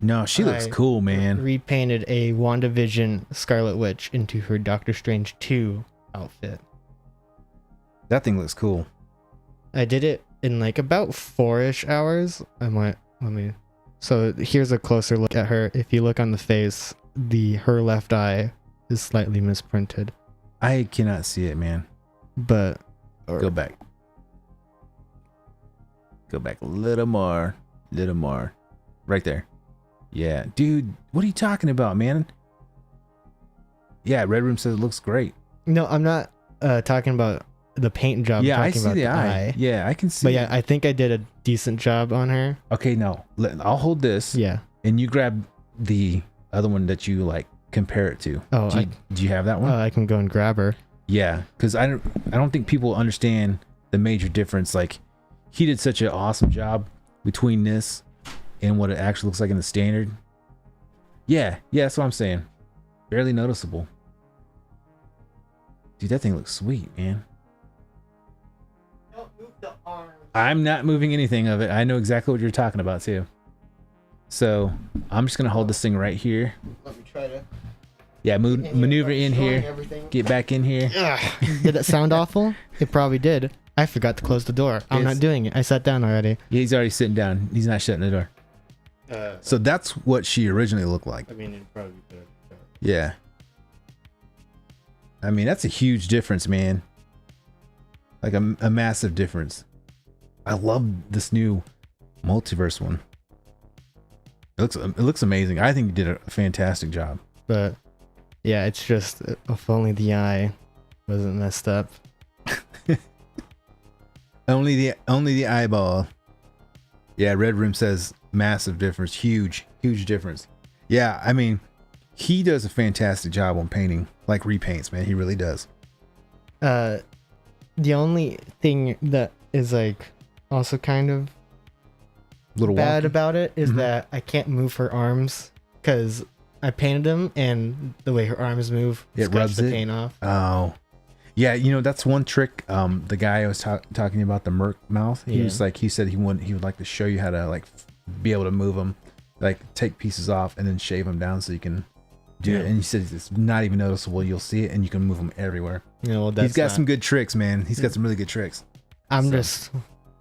No, she looks cool, man. Repainted a WandaVision Scarlet Witch into her Doctor Strange 2 outfit. That thing looks cool. I did it in like about 4-ish hours. So here's a closer look at her. If you look on the face, her left eye is slightly misprinted. I cannot see it, man. But go back. Go back a little more. Right there. Yeah, dude, what are you talking about, man? Yeah, Red Room says it looks great. No, I'm not talking about the paint job. Yeah, I see the eye. Yeah, I can see. But yeah, I think I did a decent job on her. Okay, no, I'll hold this. Yeah. And you grab the other one that you like compare it to. Oh, do you have that one? I can go and grab her. Yeah, because I don't think people understand the major difference. Like, he did such an awesome job between this and what it actually looks like in the standard. Yeah, that's what I'm saying. Barely noticeable. Dude, that thing looks sweet, man. Don't move the arm. I'm not moving anything of it. I know exactly what you're talking about too. So I'm just gonna hold this thing right here. Let me try to. Yeah, maneuver in here. Everything. Get back in here. Did that sound awful? It probably did. I forgot to close the door. I'm not doing it. I sat down already. Yeah, he's already sitting down. He's not shutting the door. So that's what she originally looked like. I mean, it'd probably be better. Yeah. I mean, that's a huge difference, man. Like a massive difference. I love this new multiverse one. It looks amazing. I think you did a fantastic job. But yeah, it's just if only the eye wasn't messed up. only the eyeball. Yeah, Red Room says massive difference. Huge difference. Yeah, I mean, he does a fantastic job on painting, like repaints, man. He really does. The only thing that is like also kind of Little bad wonky. about it is that I can't move her arms because I painted them, and the way her arms move It scratched rubs the it? paint off. Oh, yeah. You know, that's one trick. The guy I was talking about, the Merc mouth. He Yeah. was like, he said he would like to show you how to like be able to move them, like take pieces off and then shave them down so you can do it. And he said it's not even noticeable. You'll see it, and you can move them everywhere. You know, He's got some good tricks, man. He's got some really good tricks. I'm so. just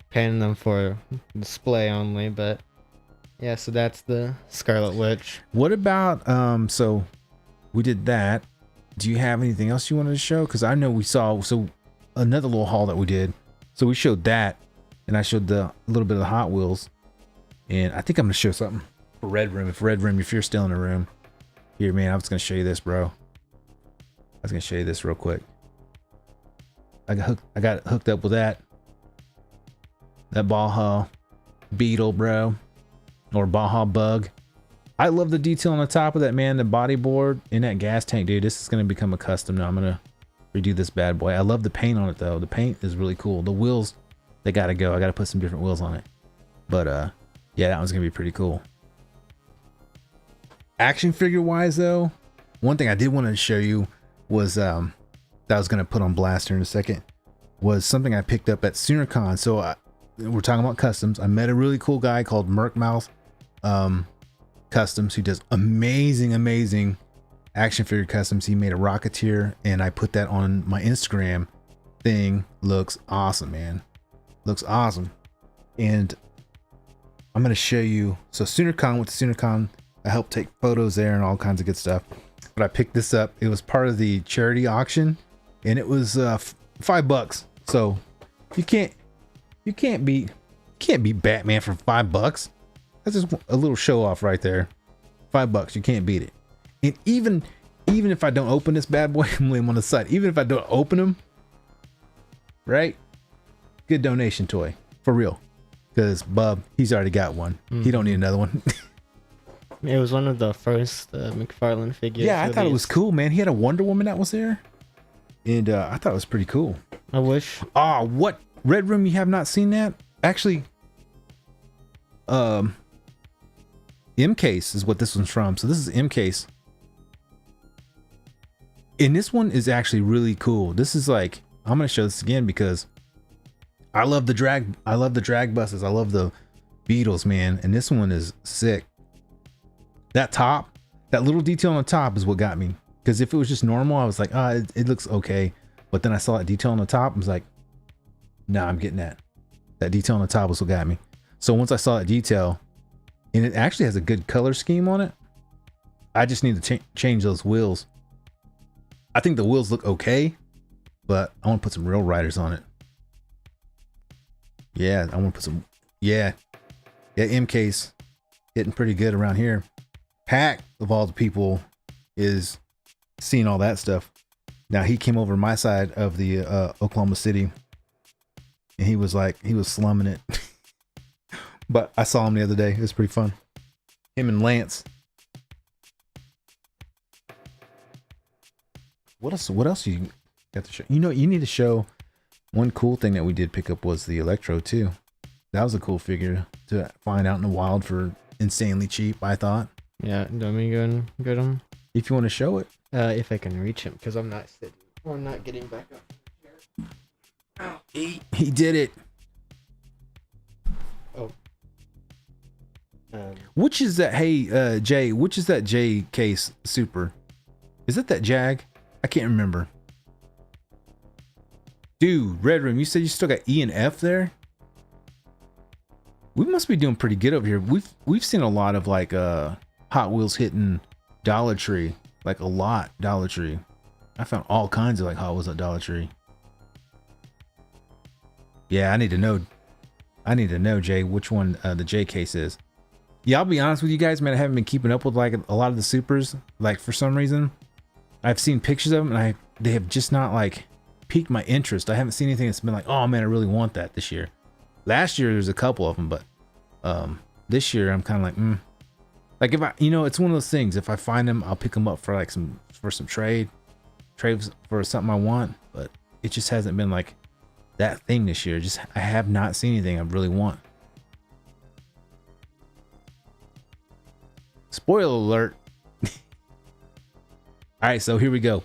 painting them for display only, but yeah. So that's the Scarlet Witch. What about so we did that. Do you have anything else you wanted to show? Because I know we saw another little haul that we did. So we showed that, and I showed a little bit of the Hot Wheels, and I think I'm gonna show something for Red Room. If you're still in the room, here, man, I was gonna show you this, bro. I was gonna show you this real quick. I got hooked up with that Baja Beetle, bro, or Baja Bug. I love the detail on the top of that, man. The bodyboard in that gas tank, dude. This is gonna become a custom now. I'm gonna redo this bad boy. I love the paint on it though. The paint is really cool. The wheels, they gotta go. I gotta put some different wheels on it. But yeah, that one's gonna be pretty cool. Action figure wise though, one thing I did want to show you was that I was gonna put on blast here in a second, was something I picked up at SoonerCon. So we're talking about customs. I met a really cool guy called Merkmouth Customs who does amazing action figure customs. He made a Rocketeer, and I put that on my Instagram thing. Looks awesome, man. Looks awesome. And I'm gonna show you. So SoonerCon, with SoonerCon, I helped take photos there and all kinds of good stuff. But I picked this up. It was part of the charity auction, and it was $5. So you can't beat Batman for $5. That's just a little show off right there. $5, you can't beat it. And even if I don't open this bad boy, I'm laying on the side. Even if I don't open them, right? Good donation toy for real. Because Bub, he's already got one. He don't need another one. It was one of the first McFarlane figures. Yeah, I thought it was cool, man. He had a Wonder Woman that was there, and I thought it was pretty cool. I wish. What Red Room? You have not seen that? Actually, M Case is what this one's from. So this is M Case, and this one is actually really cool. This is like, I'm gonna show this again because I love the drag. I love the drag buses. I love the Beatles, man. And this one is sick. That top, that little detail on the top is what got me. Because if it was just normal, I was like, it looks okay. But then I saw that detail on the top. I was like, nah, I'm getting that. That detail on the top was what got me. So once I saw that detail, and it actually has a good color scheme on it, I just need to change those wheels. I think the wheels look okay, but I want to put some real riders on it. Yeah, I want to put some, yeah, M Case hitting pretty good around here. Pack, of all the people, is seeing all that stuff. Now he came over my side of the Oklahoma City, and he was slumming it. But I saw him the other day. It was pretty fun. Him and Lance. What else you got to show? You know, you need to show. One cool thing that we did pick up was the Electro too. That was a cool figure to find out in the wild for insanely cheap, I thought. Yeah, do you want me to go and get him? If you want to show it. If I can reach him, because I'm not sitting. Or I'm not getting back up. He did it. Oh. Which is that? Hey, Jay. Which is that J Case Super? Is it that Jag? I can't remember. Dude, Red Room. You said you still got E and F there. We must be doing pretty good over here. We've seen a lot of like Hot Wheels hitting Dollar Tree, like a lot Dollar Tree. I found all kinds of like Hot Wheels at Dollar Tree. Yeah, I need to know, Jay, which one the J case is. Yeah, I'll be honest with you guys, man. I haven't been keeping up with like a lot of the supers. Like for some reason, I've seen pictures of them, and they have just not like piqued my interest. I haven't seen anything that's been like, oh man, I really want that this year. Last year there's a couple of them, but this year I'm kind of like, like if I, it's one of those things. If I find them, I'll pick them up for like some trades for something I want. But it just hasn't been like that thing this year. Just I have not seen anything I really want. Spoiler alert. All right, so here we go.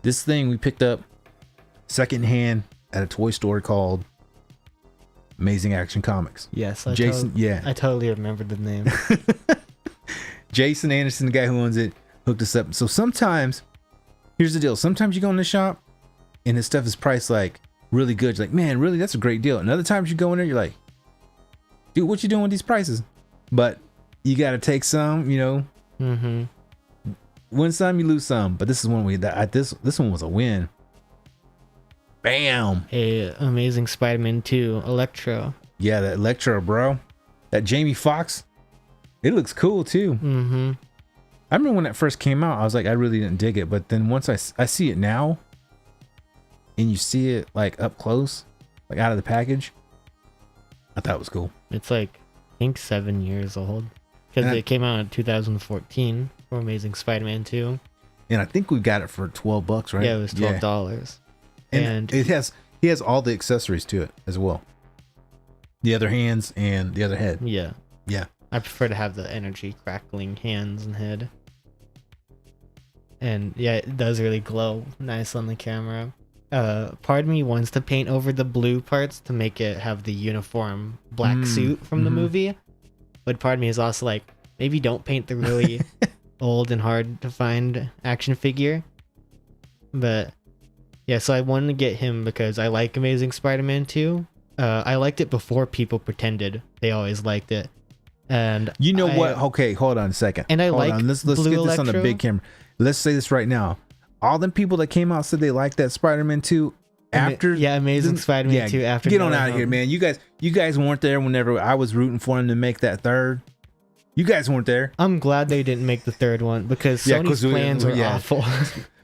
This thing we picked up secondhand at a toy store called Amazing Action Comics. Yes, Jason. I totally remember the name. Jason Anderson, the guy who owns it, hooked us up. So sometimes, here's the deal. Sometimes you go in the shop and his stuff is priced like really good. You're like, man, really, that's a great deal. And other times you go in there, you're like, dude, what you doing with these prices? But you got to take some, Mm-hmm. Win some, you lose some. But this is one this one was a win. Bam. A Amazing Spider-Man 2 Electro. Yeah, that Electro, bro. That Jamie Foxx. It looks cool too. Mm-hmm. I remember when that first came out, I was like, I really didn't dig it. But then once I see it now, and you see it like up close, like out of the package, I thought it was cool. It's like, I think 7 years old. Because it came out in 2014 for Amazing Spider-Man 2. And I think we got it for $12, right? Yeah, it was $12. And he has all the accessories to it as well. The other hands and the other head. Yeah. Yeah. I prefer to have the energy crackling hands and head. And yeah, it does really glow nice on the camera. Part of me wants to paint over the blue parts to make it have the uniform black suit from the movie. But part of me is also like, maybe don't paint the really old and hard to find action figure. But yeah, so I wanted to get him because I like Amazing Spider-Man 2. I liked it before people pretended they always liked it. And you know what? Okay, hold on a second. And hold on. Let's get this on the big camera. Let's say this right now. All them people that came out said they liked that Spider-Man 2 after Amazing Spider-Man 2 after get on out of here, man. You guys weren't there whenever I was rooting for him to make that third. You guys weren't there. I'm glad they didn't make the third one because Sony's plans were awful.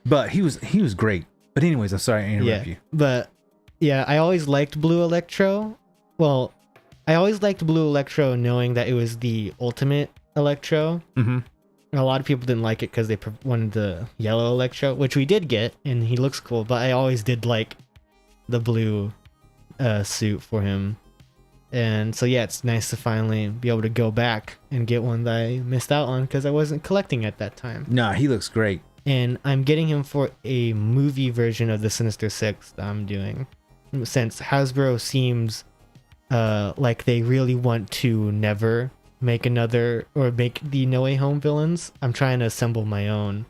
But he was great. But anyways, I'm sorry I interrupted you. But yeah, I always liked Blue Electro. Well, I always liked Blue Electro knowing that it was the ultimate Electro. Mm-hmm. A lot of people didn't like it because they wanted the yellow Electro, which we did get, and he looks cool. But I always did like the blue suit for him. And so yeah, it's nice to finally be able to go back and get one that I missed out on because I wasn't collecting at that time. Nah, he looks great. And I'm getting him for a movie version of the Sinister Six that I'm doing. Since Hasbro seems like they really want to never make another or make the No Way Home villains, I'm trying to assemble my own.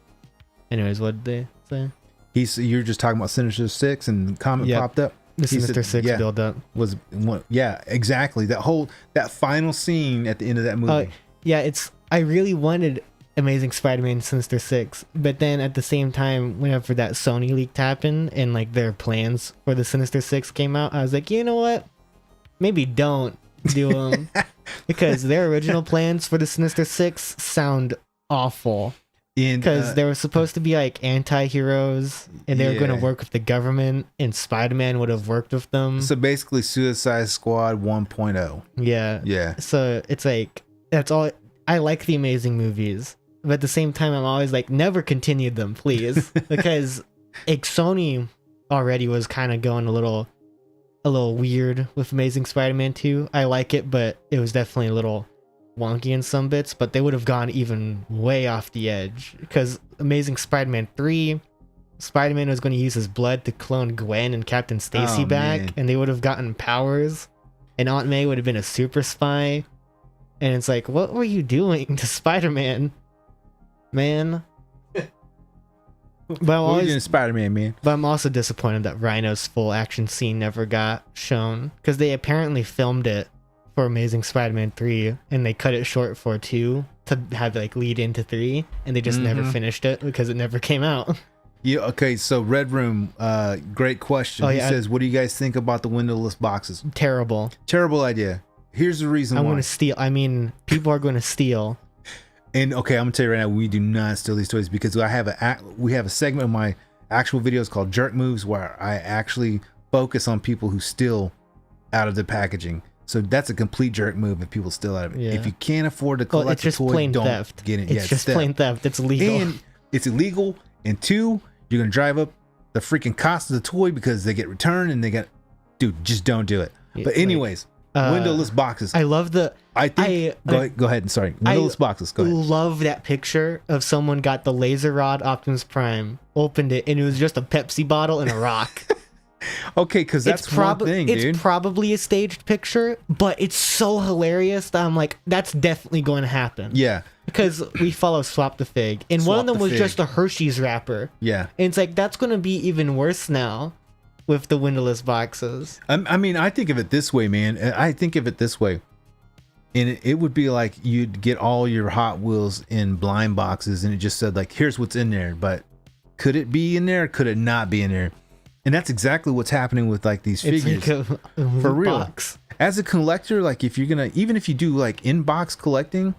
Anyways, what did they say? You're just talking about Sinister Six and the comment popped up. The Sinister Six build up was one. Yeah, exactly. That final scene at the end of that movie. I really wanted Amazing Spider-Man Sinister Six, but then at the same time, whenever that Sony leak happened and like their plans for the Sinister Six came out, I was like, you know what? Maybe don't do them because their original plans for the Sinister Six sound awful. Because they were supposed to be like anti-heroes and they were going to work with the government and Spider-Man would have worked with them. So basically Suicide Squad 1.0. Yeah. So it's like, that's all. I like the Amazing movies, but at the same time, I'm always like, never continue them, please. Because Sony already was kind of going a little weird with Amazing Spider-Man 2. I like it, but it was definitely a little wonky in some bits, but they would have gone even way off the edge because Amazing Spider-Man 3, Spider-Man was going to use his blood to clone Gwen and Captain Stacy back, man. And they would have gotten powers, and Aunt May would have been a super spy, and it's like, what were you doing to Spider-Man, man? But Spider-Man, man. But I'm also disappointed that Rhino's full action scene never got shown because they apparently filmed it for Amazing Spider-Man 3, and they cut it short for 2 to have like lead into 3, and they just never finished it because it never came out. Yeah. Okay. So Red Room, great question. He says, "What do you guys think about the windowless boxes?" Terrible idea. Here's the reason why. I'm going to steal. I mean, people are going to steal. And okay, I'm gonna tell you right now, we do not steal these toys because we have a segment of my actual videos called Jerk Moves where I actually focus on people who steal out of the packaging. So that's a complete jerk move if people steal out of it. Yeah. If you can't afford to collect a toy, don't theft. Get it. It's just plain theft. It's illegal. And it's illegal. And 2, you're gonna drive up the freaking cost of the toy because they get returned and dude, just don't do it. But anyways, windowless boxes. I love the. Go ahead. Sorry. Windowless boxes. Go ahead. Love that picture of someone got the laser rod Optimus Prime, opened it, and it was just a Pepsi bottle and a rock. Okay, because that's one thing, dude. It's probably a staged picture, but it's so hilarious that I'm like, that's definitely going to happen. Yeah. Because we follow Swap the Fig, and one of them was just a Hershey's wrapper. Yeah. And it's like, that's going to be even worse now with the windowless boxes. I mean, I think of it this way, man. I think of it this way. And it would be like you'd get all your Hot Wheels in blind boxes and it just said like, here's what's in there. But could it be in there? Could it not be in there? And that's exactly what's happening with like these figures. Like a for real. Box. As a collector, like if you're going to, even if you do like in-box collecting,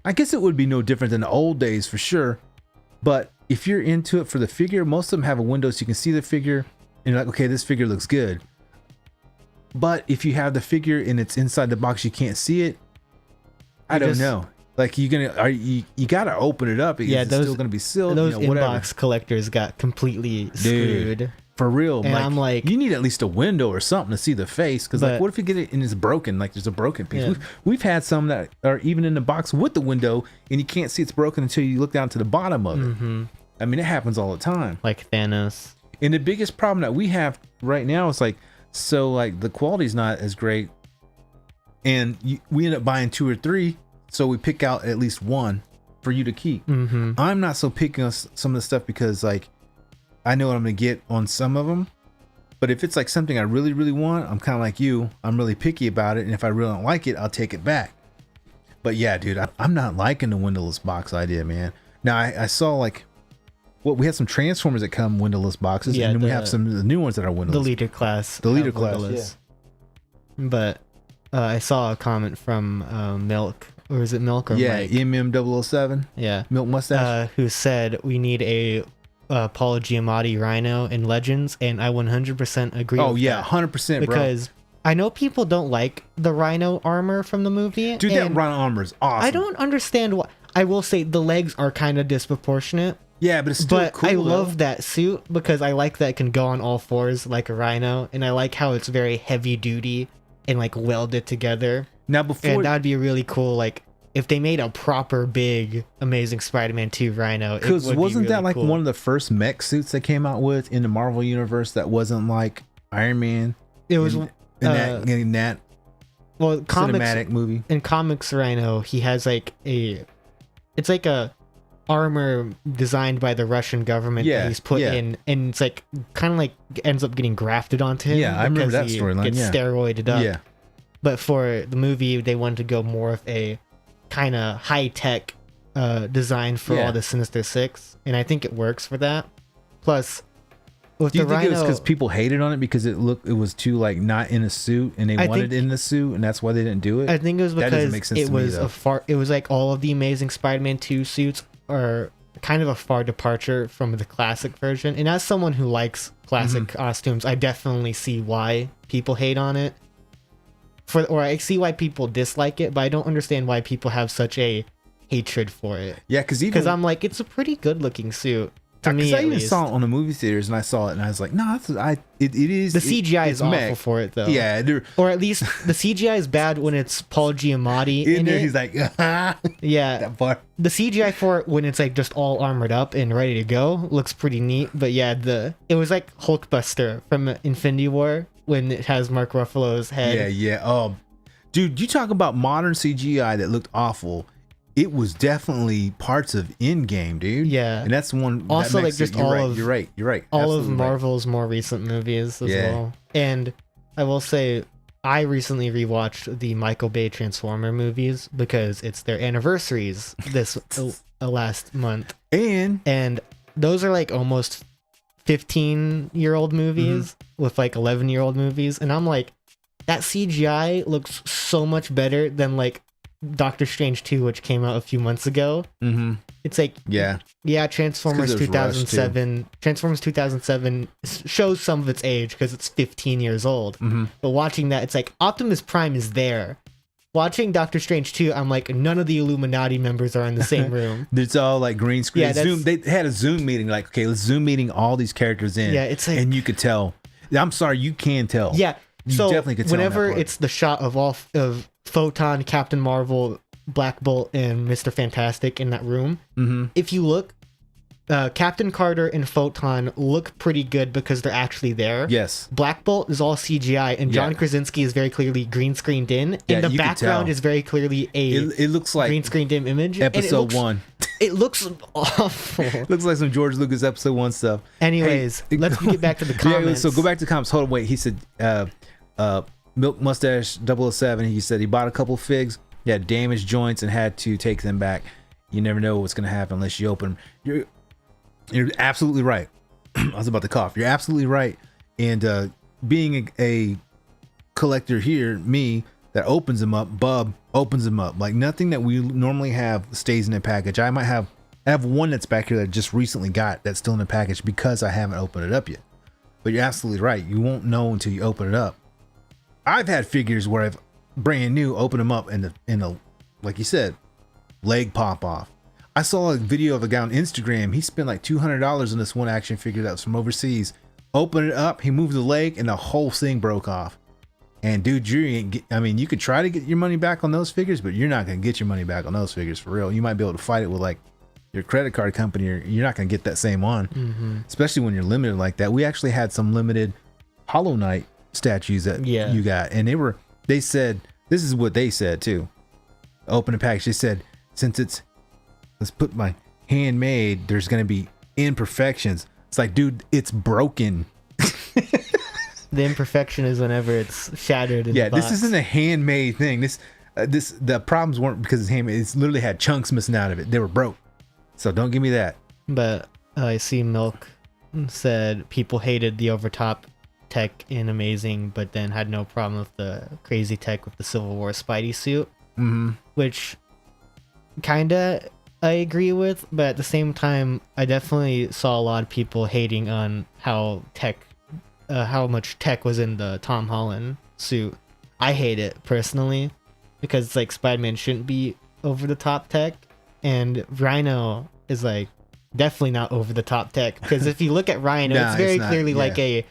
I guess it would be no different than the old days for sure. But if you're into it for the figure, most of them have a window so you can see the figure and you're like, okay, this figure looks good. But if you have the figure and it's inside the box, you can't see it. I don't know. Like you gotta open it up. It's still gonna be sealed. Those inbox collectors got completely screwed. For real. And I'm like, you need at least a window or something to see the face. Because like, what if you get it and it's broken? Like there's a broken piece. Yeah. We've had some that are even in the box with the window and you can't see it's broken until you look down to the bottom of it. I mean, it happens all the time. Like Thanos. And the biggest problem that we have right now is like, so like the quality's not as great and we end up buying 2 or 3, so we pick out at least one for you to keep. I'm not so picky on some of the stuff because like I know what I'm gonna get on some of them, but if it's like something I really want, I'm kind of like you, I'm really picky about it, and if I really don't like it, I'll take it back. But yeah, dude, I'm not liking the windowless box idea, man. Now I saw like, we had some Transformers that come windowless boxes, and then we have some of the new ones that are windowless. The leader class. Yeah. But I saw a comment from Milk, or is it Milk or Mike? MM007. Yeah. Milk Mustache. Who said we need a Paul Giamatti Rhino in Legends, and I 100% agree with that. 100%, because I know people don't like the Rhino armor from the movie. Dude, that Rhino armor is awesome. I don't understand why. I will say the legs are kind of disproportionate. Yeah, but it's still cool. I love that suit because I like that it can go on all fours like a rhino, and I like how it's very heavy duty and like welded together. Now before, and that'd be really cool. Like if they made a proper big Amazing Spider-Man 2 Rhino. Because wasn't that like cool. one of the first mech suits they came out with in the Marvel universe that wasn't like Iron Man? It was in that cinematic movie. In comics, Rhino, he has like it's like a armor designed by the Russian government that he's put in, and it's like kind of like ends up getting grafted onto him. Yeah, I remember that storyline. Gets steroided up. Yeah, but for the movie, they wanted to go more of a kind of high tech design for all the Sinister Six, and I think it works for that. Plus, with do you the think Rhino, it was because people hated on it because it was too like not in a suit, and they wanted it in the suit, and that's why they didn't do it? I think it was because it was it was like all of the Amazing Spider-Man 2 suits are kind of a far departure from the classic version, and as someone who likes classic costumes, I definitely see why people hate on it, or I see why people dislike it, but I don't understand why people have such a hatred for it. Yeah, because I'm like, it's a pretty good looking suit to me. I even saw it on the movie theaters, and I saw it, and I was like, no, it is. The CGI is awful for it, though. Yeah, or at least the CGI is bad when it's Paul Giamatti in there. It. He's like, yeah. That part. The CGI for it when it's like just all armored up and ready to go looks pretty neat. But yeah, it was like Hulkbuster from Infinity War when it has Mark Ruffalo's head. Yeah. Oh, dude, you talk about modern CGI that looked awful. It was definitely parts of Endgame, dude. Yeah, and that's one. Also, like just all of you're right. All of Marvel's more recent movies as well. And I will say, I recently rewatched the Michael Bay Transformer movies because it's their anniversaries this last month. And those are like almost 15-year-old movies with like 11-year-old movies. And I'm like, that CGI looks so much better than like Doctor Strange 2, which came out a few months ago. It's like, yeah, Transformers 2007. Transformers 2007 shows some of its age because it's 15 years old. But watching that, it's like Optimus Prime is there. Watching Doctor Strange 2, I'm like, none of the Illuminati members are in the same room. It's all like green screen. Yeah, they had a Zoom meeting, like, okay, let's Zoom meeting all these characters in. Yeah, it's like, and you could tell. I'm sorry, you can tell. Yeah, you so definitely could tell. Whenever it's the shot of all of Photon, Captain Marvel, Black Bolt, and Mr. Fantastic in that room, if you look, Captain Carter and Photon look pretty good because they're actually there. Yes. Black Bolt is all CGI, and John Krasinski is very clearly green screened in, and the background is very clearly it looks like green screened in image. Episode 1. It looks awful. Looks like some George Lucas episode 1 stuff. Anyways, let's get back to the comments. So go back to the comments. Hold on, wait. He said, Milk Mustache 007. He said he bought a couple figs. He had damaged joints and had to take them back. You never know what's going to happen unless you open them. You're absolutely right. I was about to cough. You're absolutely right. And being a collector here, me, that opens them up, Bub opens them up. Like nothing that we normally have stays in a package. I have one that's back here that I just recently got that's still in the package because I haven't opened it up yet. But you're absolutely right. You won't know until you open it up. I've had figures where I've brand new open them up and the like you said, leg pop off. I saw a video of a guy on Instagram. He spent like $200 on this one action figure that was from overseas. Opened it up, he moved the leg, and the whole thing broke off. And dude, you could try to get your money back on those figures, but you're not gonna get your money back on those figures for real. You might be able to fight it with like your credit card company, or you're not gonna get that same one. Especially when you're limited like that. We actually had some limited Hollow Knight statues that you got, and they said this is what they said too. Open a package. They said, since it's, let's put my handmade, there's going to be imperfections. It's like, dude, it's broken. The imperfection is whenever it's shattered in the box. This isn't a handmade thing. The problems weren't because it's handmade. It's literally had chunks missing out of it. They were broke. So don't give me that. But I see Milk said people hated the overtop tech in Amazing, but then had no problem with the crazy tech with the Civil War Spidey suit. Which kinda I agree with, but at the same time I definitely saw a lot of people hating on how much tech was in the Tom Holland suit. I hate it personally because it's like Spider-Man shouldn't be over the top tech, and Rhino is like definitely not over the top tech, because if you look at Rhino, it's very clearly like a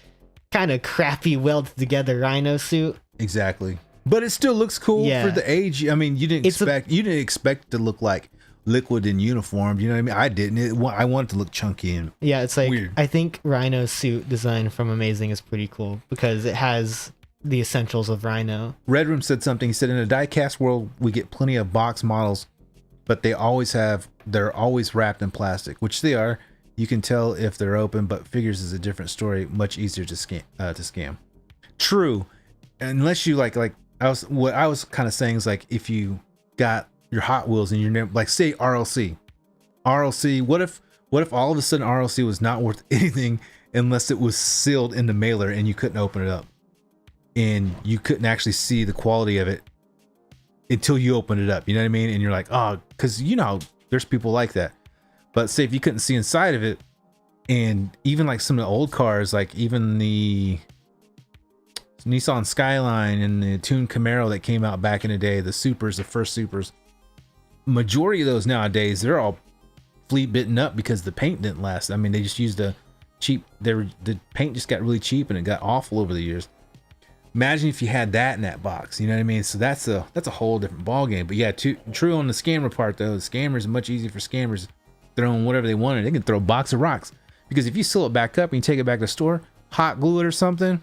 kind of crappy welded together Rhino suit. Exactly. But it still looks cool for the age. I mean, you didn't expect it to look like Liquid in uniform. You know what I mean? I didn't. I want it to look chunky and it's like weird. I think Rhino's suit design from Amazing is pretty cool because it has the essentials of Rhino. Red Room said something. He said, in a diecast world, we get plenty of box models, but they're always wrapped in plastic, which they are. You can tell if they're open, but figures is a different story. Much easier to scam. True, unless you like. What I was kind of saying is like, if you got your Hot Wheels and you're like, say RLC, what if all of a sudden RLC was not worth anything unless it was sealed in the mailer and you couldn't open it up and you couldn't actually see the quality of it until you opened it up, you know what I mean? And you're like, oh, because you know there's people like that. But say if you couldn't see inside of it, and even like some of the old cars, like even the Nissan Skyline and the tuned Camaro that came out back in the day, the Supers, the first Supers, majority of those nowadays, they're all fleet bitten up because the paint didn't last. I mean, they just used the paint just got really cheap and it got awful over the years. Imagine if you had that in that box, you know what I mean? So that's a whole different ball game. But yeah, true on the scammer part though. The scammers, much easier for scammers throwing whatever they wanted. They can throw a box of rocks, because if you seal it back up and you take it back to the store, hot glue it or something,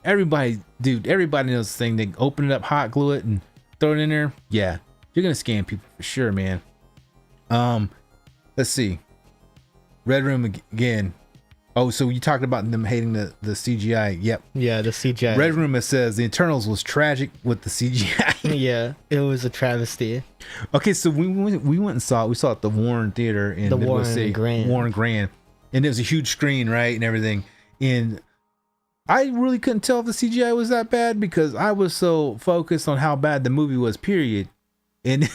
everybody knows the thing. They open it up, hot glue it, and throw it in there. Yeah, you're gonna scam people for sure, man. Let's see. Red Room again. Oh, so you talked about them hating the CGI. Yep. Yeah, the CGI. Red Room says the Eternals was tragic with the CGI. Yeah, it was a travesty. Okay, so we went and saw it. We saw it at the Warren Theater in Midwest City. Warren Grand. And it was a huge screen, right? And everything. And I really couldn't tell if the CGI was that bad because I was so focused on how bad the movie was, period. And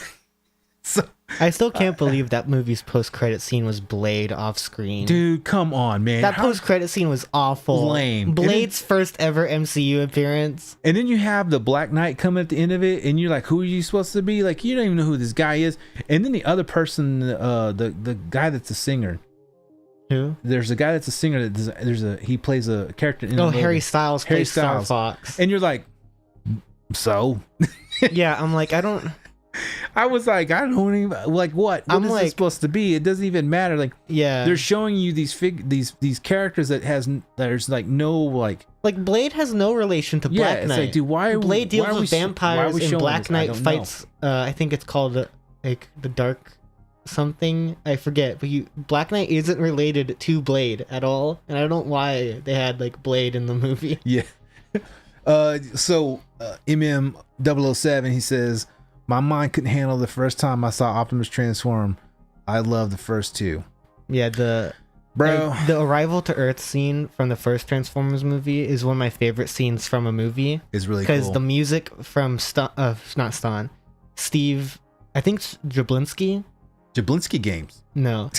so I still can't believe that movie's post-credit scene was Blade off screen. Dude, come on, man. That post-credit scene was awful. Lame. Blade's first ever MCU appearance. And then you have the Black Knight come at the end of it, and you're like, who are you supposed to be? Like, you don't even know who this guy is. And then the other person, the guy that's a singer. Who? There's a guy that's a singer that he plays a character in Harry Styles plays Star Fox. And you're like, so? Yeah, I'm like, I was like, I don't even like what is this supposed to be? It doesn't even matter. Like, yeah, they're showing you these characters there's like no like Blade has no relation to Black Knight. It's like, dude, why Blade deals with vampires and Black Knight fights? I think it's called like the Dark something. I forget, but Black Knight isn't related to Blade at all, and I don't know why they had like Blade in the movie. Yeah. So MM007, he says, my mind couldn't handle the first time I saw Optimus transform. I love the first two. Yeah, the arrival to Earth scene from the first Transformers movie is one of my favorite scenes from a movie. It's really cool. Because the music from Steve, I think it's Jablinski. Jablinski Games. No.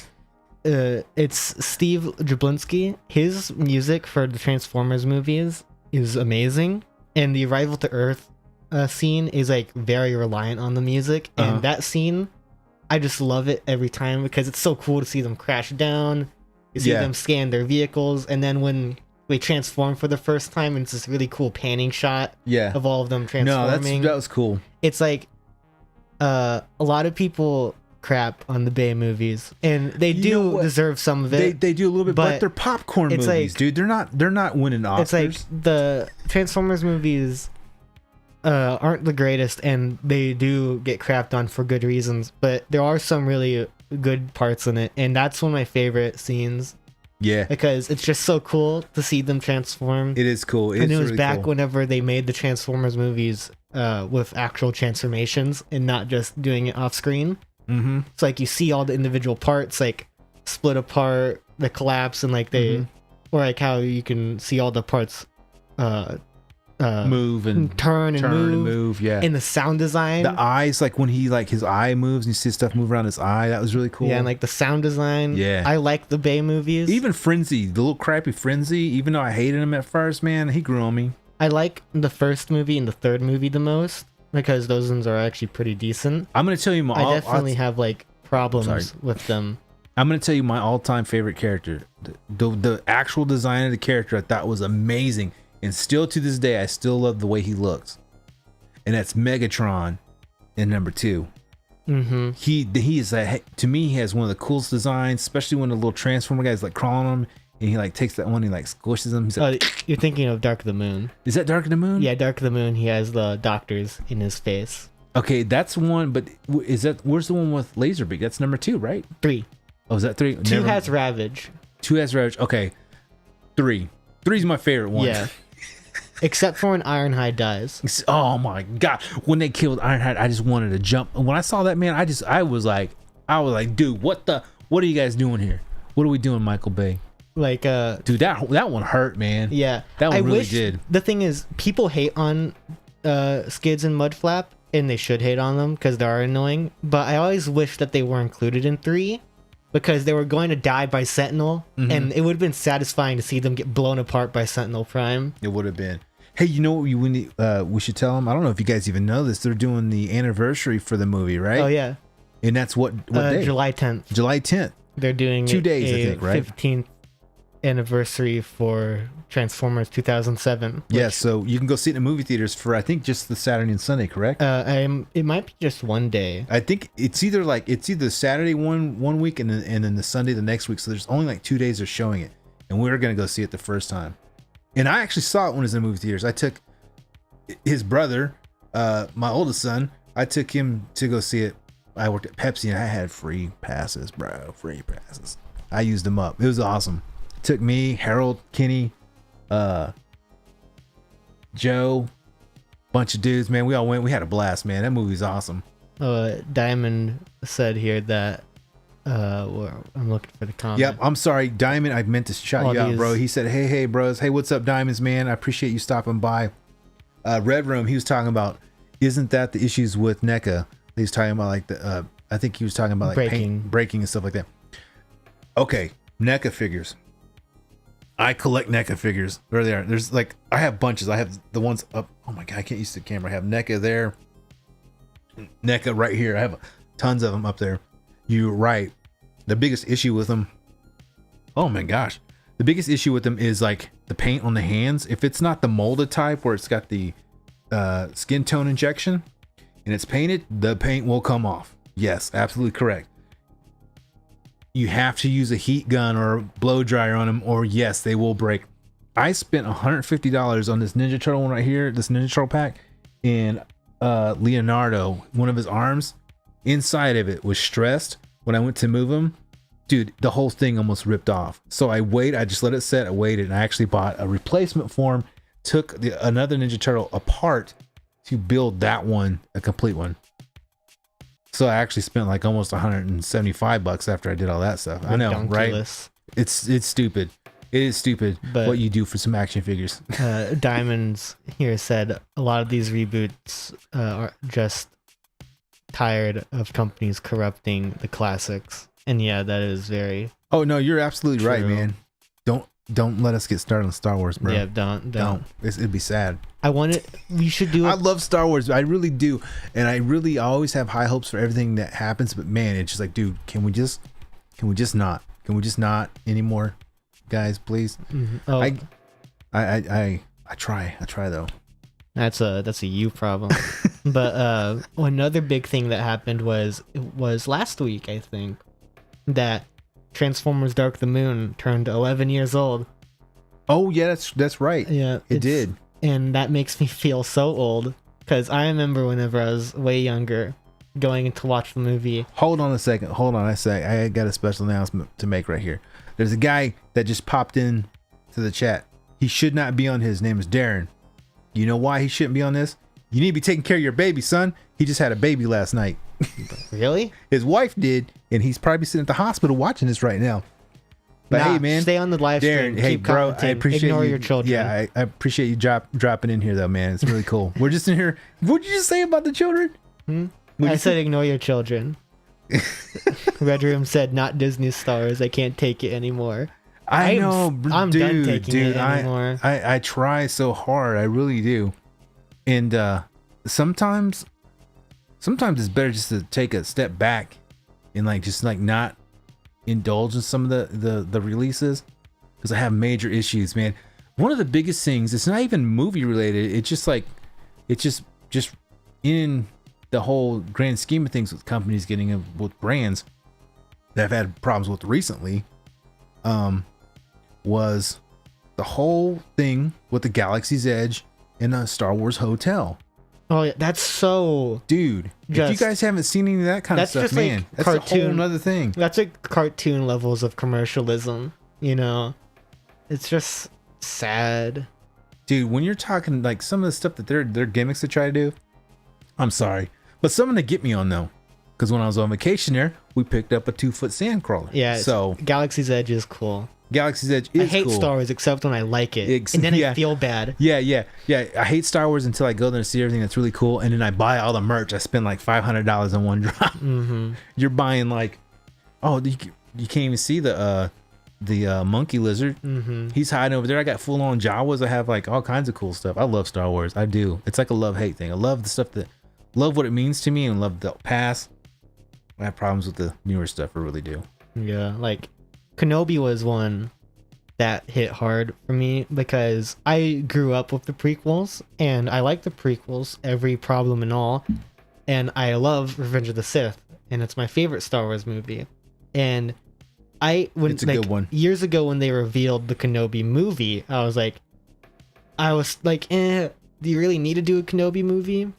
It's Steve Jablinski. His music for the Transformers movies is amazing. And the arrival to Earth scene is like very reliant on the music, and that scene I just love it every time because it's so cool to see them crash down, you see them scan their vehicles, and then when they transform for the first time, and it's this really cool panning shot of all of them transforming. That was cool. It's like a lot of people crap on the Bay movies, and they do deserve some of it. They do a little bit, but they're popcorn movies, like, dude. They're not winning Oscars. It's like the Transformers movies aren't the greatest, and they do get crapped on for good reasons, but there are some really good parts in it, and that's one of my favorite scenes. Yeah, because it's just so cool to see them transform. It is cool. And it was really back whenever they made the Transformers movies with actual transformations and not just doing it off screen. Mm-hmm. It's like you see all the individual parts like split apart, the collapse, and like they or like how you can see all the parts move and turn and move. Yeah, and the sound design, the eyes, like when he like his eye moves and you see stuff move around his eye, that was really cool. Yeah, and like the sound design. Yeah, I like the Bay movies. Even Frenzy, the little crappy Frenzy, even though I hated him at first, man, he grew on me. I like the first movie and the third movie the most because those ones are actually pretty decent. I'm gonna tell you I definitely have like problems with them. I'm gonna tell you my all-time favorite character. The actual design of the character I thought was amazing. And still to this day, I still love the way he looks. And that's Megatron in number 2. Mm-hmm. He is to me, he has one of the coolest designs, especially when the little Transformer guy's like crawling on him, and he like takes that one, and he like squishes him. He's like, you're thinking of Dark of the Moon. Is that Dark of the Moon? Yeah, Dark of the Moon. He has the doctors in his face. Okay, that's one. But where's the one with Laserbeak? That's number 2, right? 3. Oh, is that 3? 2 has Ravage. 2 has Ravage. Okay, 3. 3's my favorite one. Yeah. Except for when Ironhide dies. Oh my god! When they killed Ironhide, I just wanted to jump. When I saw that, man, I was like, dude, what are you guys doing here? What are we doing, Michael Bay? Like, dude, that one hurt, man. Yeah, that one really did. The thing is, people hate on Skids and Mudflap, and they should hate on them because they are annoying. But I always wish that they were included in 3. Because they were going to die by Sentinel, and it would have been satisfying to see them get blown apart by Sentinel Prime. It would have been. Hey, you know what we should tell them? I don't know if you guys even know this. They're doing the anniversary for the movie, right? Oh, yeah. And that's what day? July 10th. July 10th. They're doing 2 days, I think, right? 15th anniversary for Transformers 2007. Yeah, so you can go see it in the movie theaters for, I think, just the Saturday and Sunday, correct? It might be just one day. I think it's either Saturday one week and then the Sunday the next week. So there's only like 2 days of showing it, and we were gonna go see it the first time. And I actually saw it when it was in the movie theaters. I took his brother, my oldest son. I took him to go see it. I worked at Pepsi and I had free passes, bro. Free passes. I used them up. It was awesome. took me, Harold, Kenny, Joe, bunch of dudes, man. We all went. We had a blast, man. That movie's awesome. Diamond said here that I'm looking for the comment. Yep, I'm sorry, Diamond. I meant to shout you out, bro. He said, hey, bros. Hey, what's up, Diamonds, man? I appreciate you stopping by. Red Room, he was talking about, isn't that the issues with NECA? He was talking about like the, I think he was talking about like breaking and stuff like that. Okay, NECA figures. I collect NECA figures. There they are. There's like, I have bunches. I have the ones up. Oh my God, I can't use the camera. I have NECA there. NECA right here. I have tons of them up there. You're right. The biggest issue with them, oh my gosh, the biggest issue with them is like the paint on the hands. If it's not the molded type where it's got the skin tone injection and it's painted, the paint will come off. Yes, absolutely correct. You have to use a heat gun or a blow dryer on them, or yes, they will break. I spent $150 on this Ninja Turtle one right here, this Ninja Turtle pack, and Leonardo, one of his arms, inside of it was stressed. When I went to move him, dude, the whole thing almost ripped off. So I just let it set, I waited, and I actually bought a replacement for him, took another Ninja Turtle apart to build that one, a complete one. So I actually spent like almost $175 after I did all that stuff. I know, right? It's stupid. It is stupid, but what you do for some action figures. Diamonds here said a lot of these reboots are just tired of companies corrupting the classics. And yeah, that is very... Oh no, you're absolutely true. Right, man. Don't let us get started on Star Wars, bro. Yeah, don't. It'd be sad. We should do it. I love Star Wars. I really do. And I always have high hopes for everything that happens. But man, it's just like, dude, can we just not anymore, guys, please? Mm-hmm. Oh. I try though. That's a you problem. But another big thing that happened was last week, I think, that Transformers Dark of the Moon turned 11 years old. Oh yeah, that's right. Yeah, it did. And that makes me feel so old, because I remember whenever I was way younger going to watch the movie. Hold on a second. I got a special announcement to make right here. There's a guy that just popped in to the chat. He should not be on. His name is Darren. You know why he shouldn't be on this? You need to be taking care of your baby, son. He just had a baby last night. Really? His wife did, and he's probably sitting at the hospital watching this right now. But hey, man, stay on the live stream. Darren, hey, keep bro, commenting. I appreciate Ignore you. your children. Yeah, I appreciate you dropping in here, though, man. It's really cool. We're just in here. What'd you just say about the children? I said ignore your children. Red Room said not Disney stars. I can't take it anymore. I'm done taking it anymore. I try so hard. I really do. And sometimes it's better just to take a step back and just not indulge in some of the releases, because I have major issues, man. One of the biggest things, it's not even movie related, it's just in the whole grand scheme of things with companies getting with brands that I've had problems with recently, was the whole thing with the Galaxy's Edge and a Star Wars hotel. Oh yeah, that's so... Dude, if you guys haven't seen any of that kind of stuff, man, that's a whole other thing. That's like cartoon levels of commercialism, you know? It's just sad. Dude, when you're talking like some of the stuff that their gimmicks to try to do, I'm sorry. But something to get me on though. Because when I was on vacation there, we picked up a 2-foot sand crawler. Yeah, so Galaxy's Edge is cool. Galaxy's Edge is cool. I hate Star Wars except when I like it. And then I feel bad. Yeah. I hate Star Wars until I go there and see everything that's really cool. And then I buy all the merch. I spend like $500 in one drop. Mm-hmm. You're buying like, oh, you can't even see the monkey lizard. Mm-hmm. He's hiding over there. I got full on Jawas. I have like all kinds of cool stuff. I love Star Wars. I do. It's like a love-hate thing. I love the stuff love what it means to me and love the past. I have problems with the newer stuff. I really do. Yeah, like Kenobi was one that hit hard for me because I grew up with the prequels and I like the prequels, every problem and all, and I love Revenge of the Sith, and it's my favorite Star Wars movie. And it's a good one. Years ago when they revealed the Kenobi movie, I was like, do you really need to do a Kenobi movie?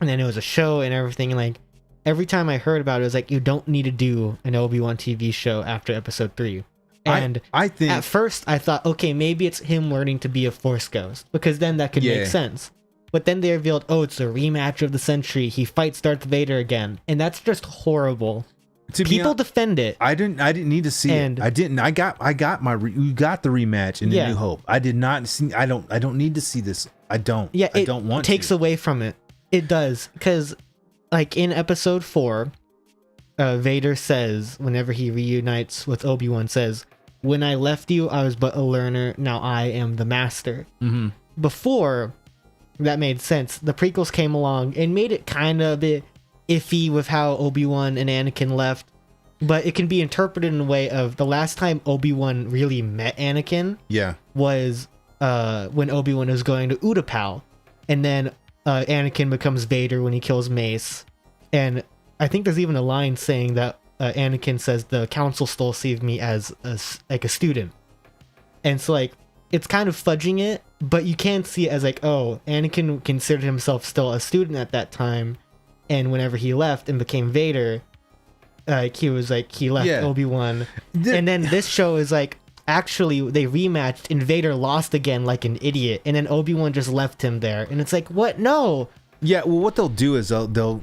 And then it was a show and everything, and like every time I heard about it, it was like, you don't need to do an Obi-Wan TV show after episode 3. And I think at first I thought, okay, maybe it's him learning to be a Force ghost, because then that could make sense. But then they revealed, oh, it's a rematch of the century. He fights Darth Vader again, and that's just horrible. People defend it. I didn't need to see it. I didn't. We got the rematch in A New Hope. I did not see. I don't need to see this. I don't. Yeah, I don't want. It takes away from it. It does, because like in Episode 4, Vader says, whenever he reunites with Obi-Wan, says, "When I left you, I was but a learner. Now I am the master." Mm-hmm. Before that made sense. The prequels came along and made it kind of a bit iffy with how Obi-Wan and Anakin left, but it can be interpreted in a way of the last time Obi-Wan really met Anakin was when Obi-Wan was going to Utapau, and then Anakin becomes Vader when he kills Mace. And I think there's even a line saying that Anakin says the council still sees me as a student. And so like it's kind of fudging it, but you can see it as like, oh, Anakin considered himself still a student at that time. And whenever he left and became Vader, he left Obi-Wan. And then this show is like, actually, they rematched and Vader lost again like an idiot. And then Obi-Wan just left him there. And it's like, what? No. Yeah, well, what they'll do is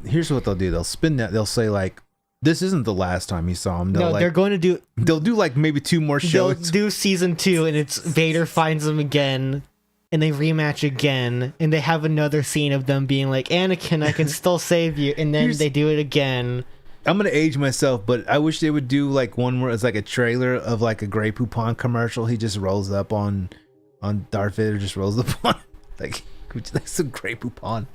here's what they'll do. They'll spin that. They'll say like, this isn't the last time he saw him. They're going to do... They'll do like maybe 2 more shows. They'll do season 2 and it's Vader finds him again. And they rematch again, and they have another scene of them being like, Anakin, I can still save you. And then they do it again. I'm going to age myself, but I wish they would do like one where it's like a trailer of like a Grey Poupon commercial. He just rolls up on Darth Vader, just rolls up on, like some Grey Poupon.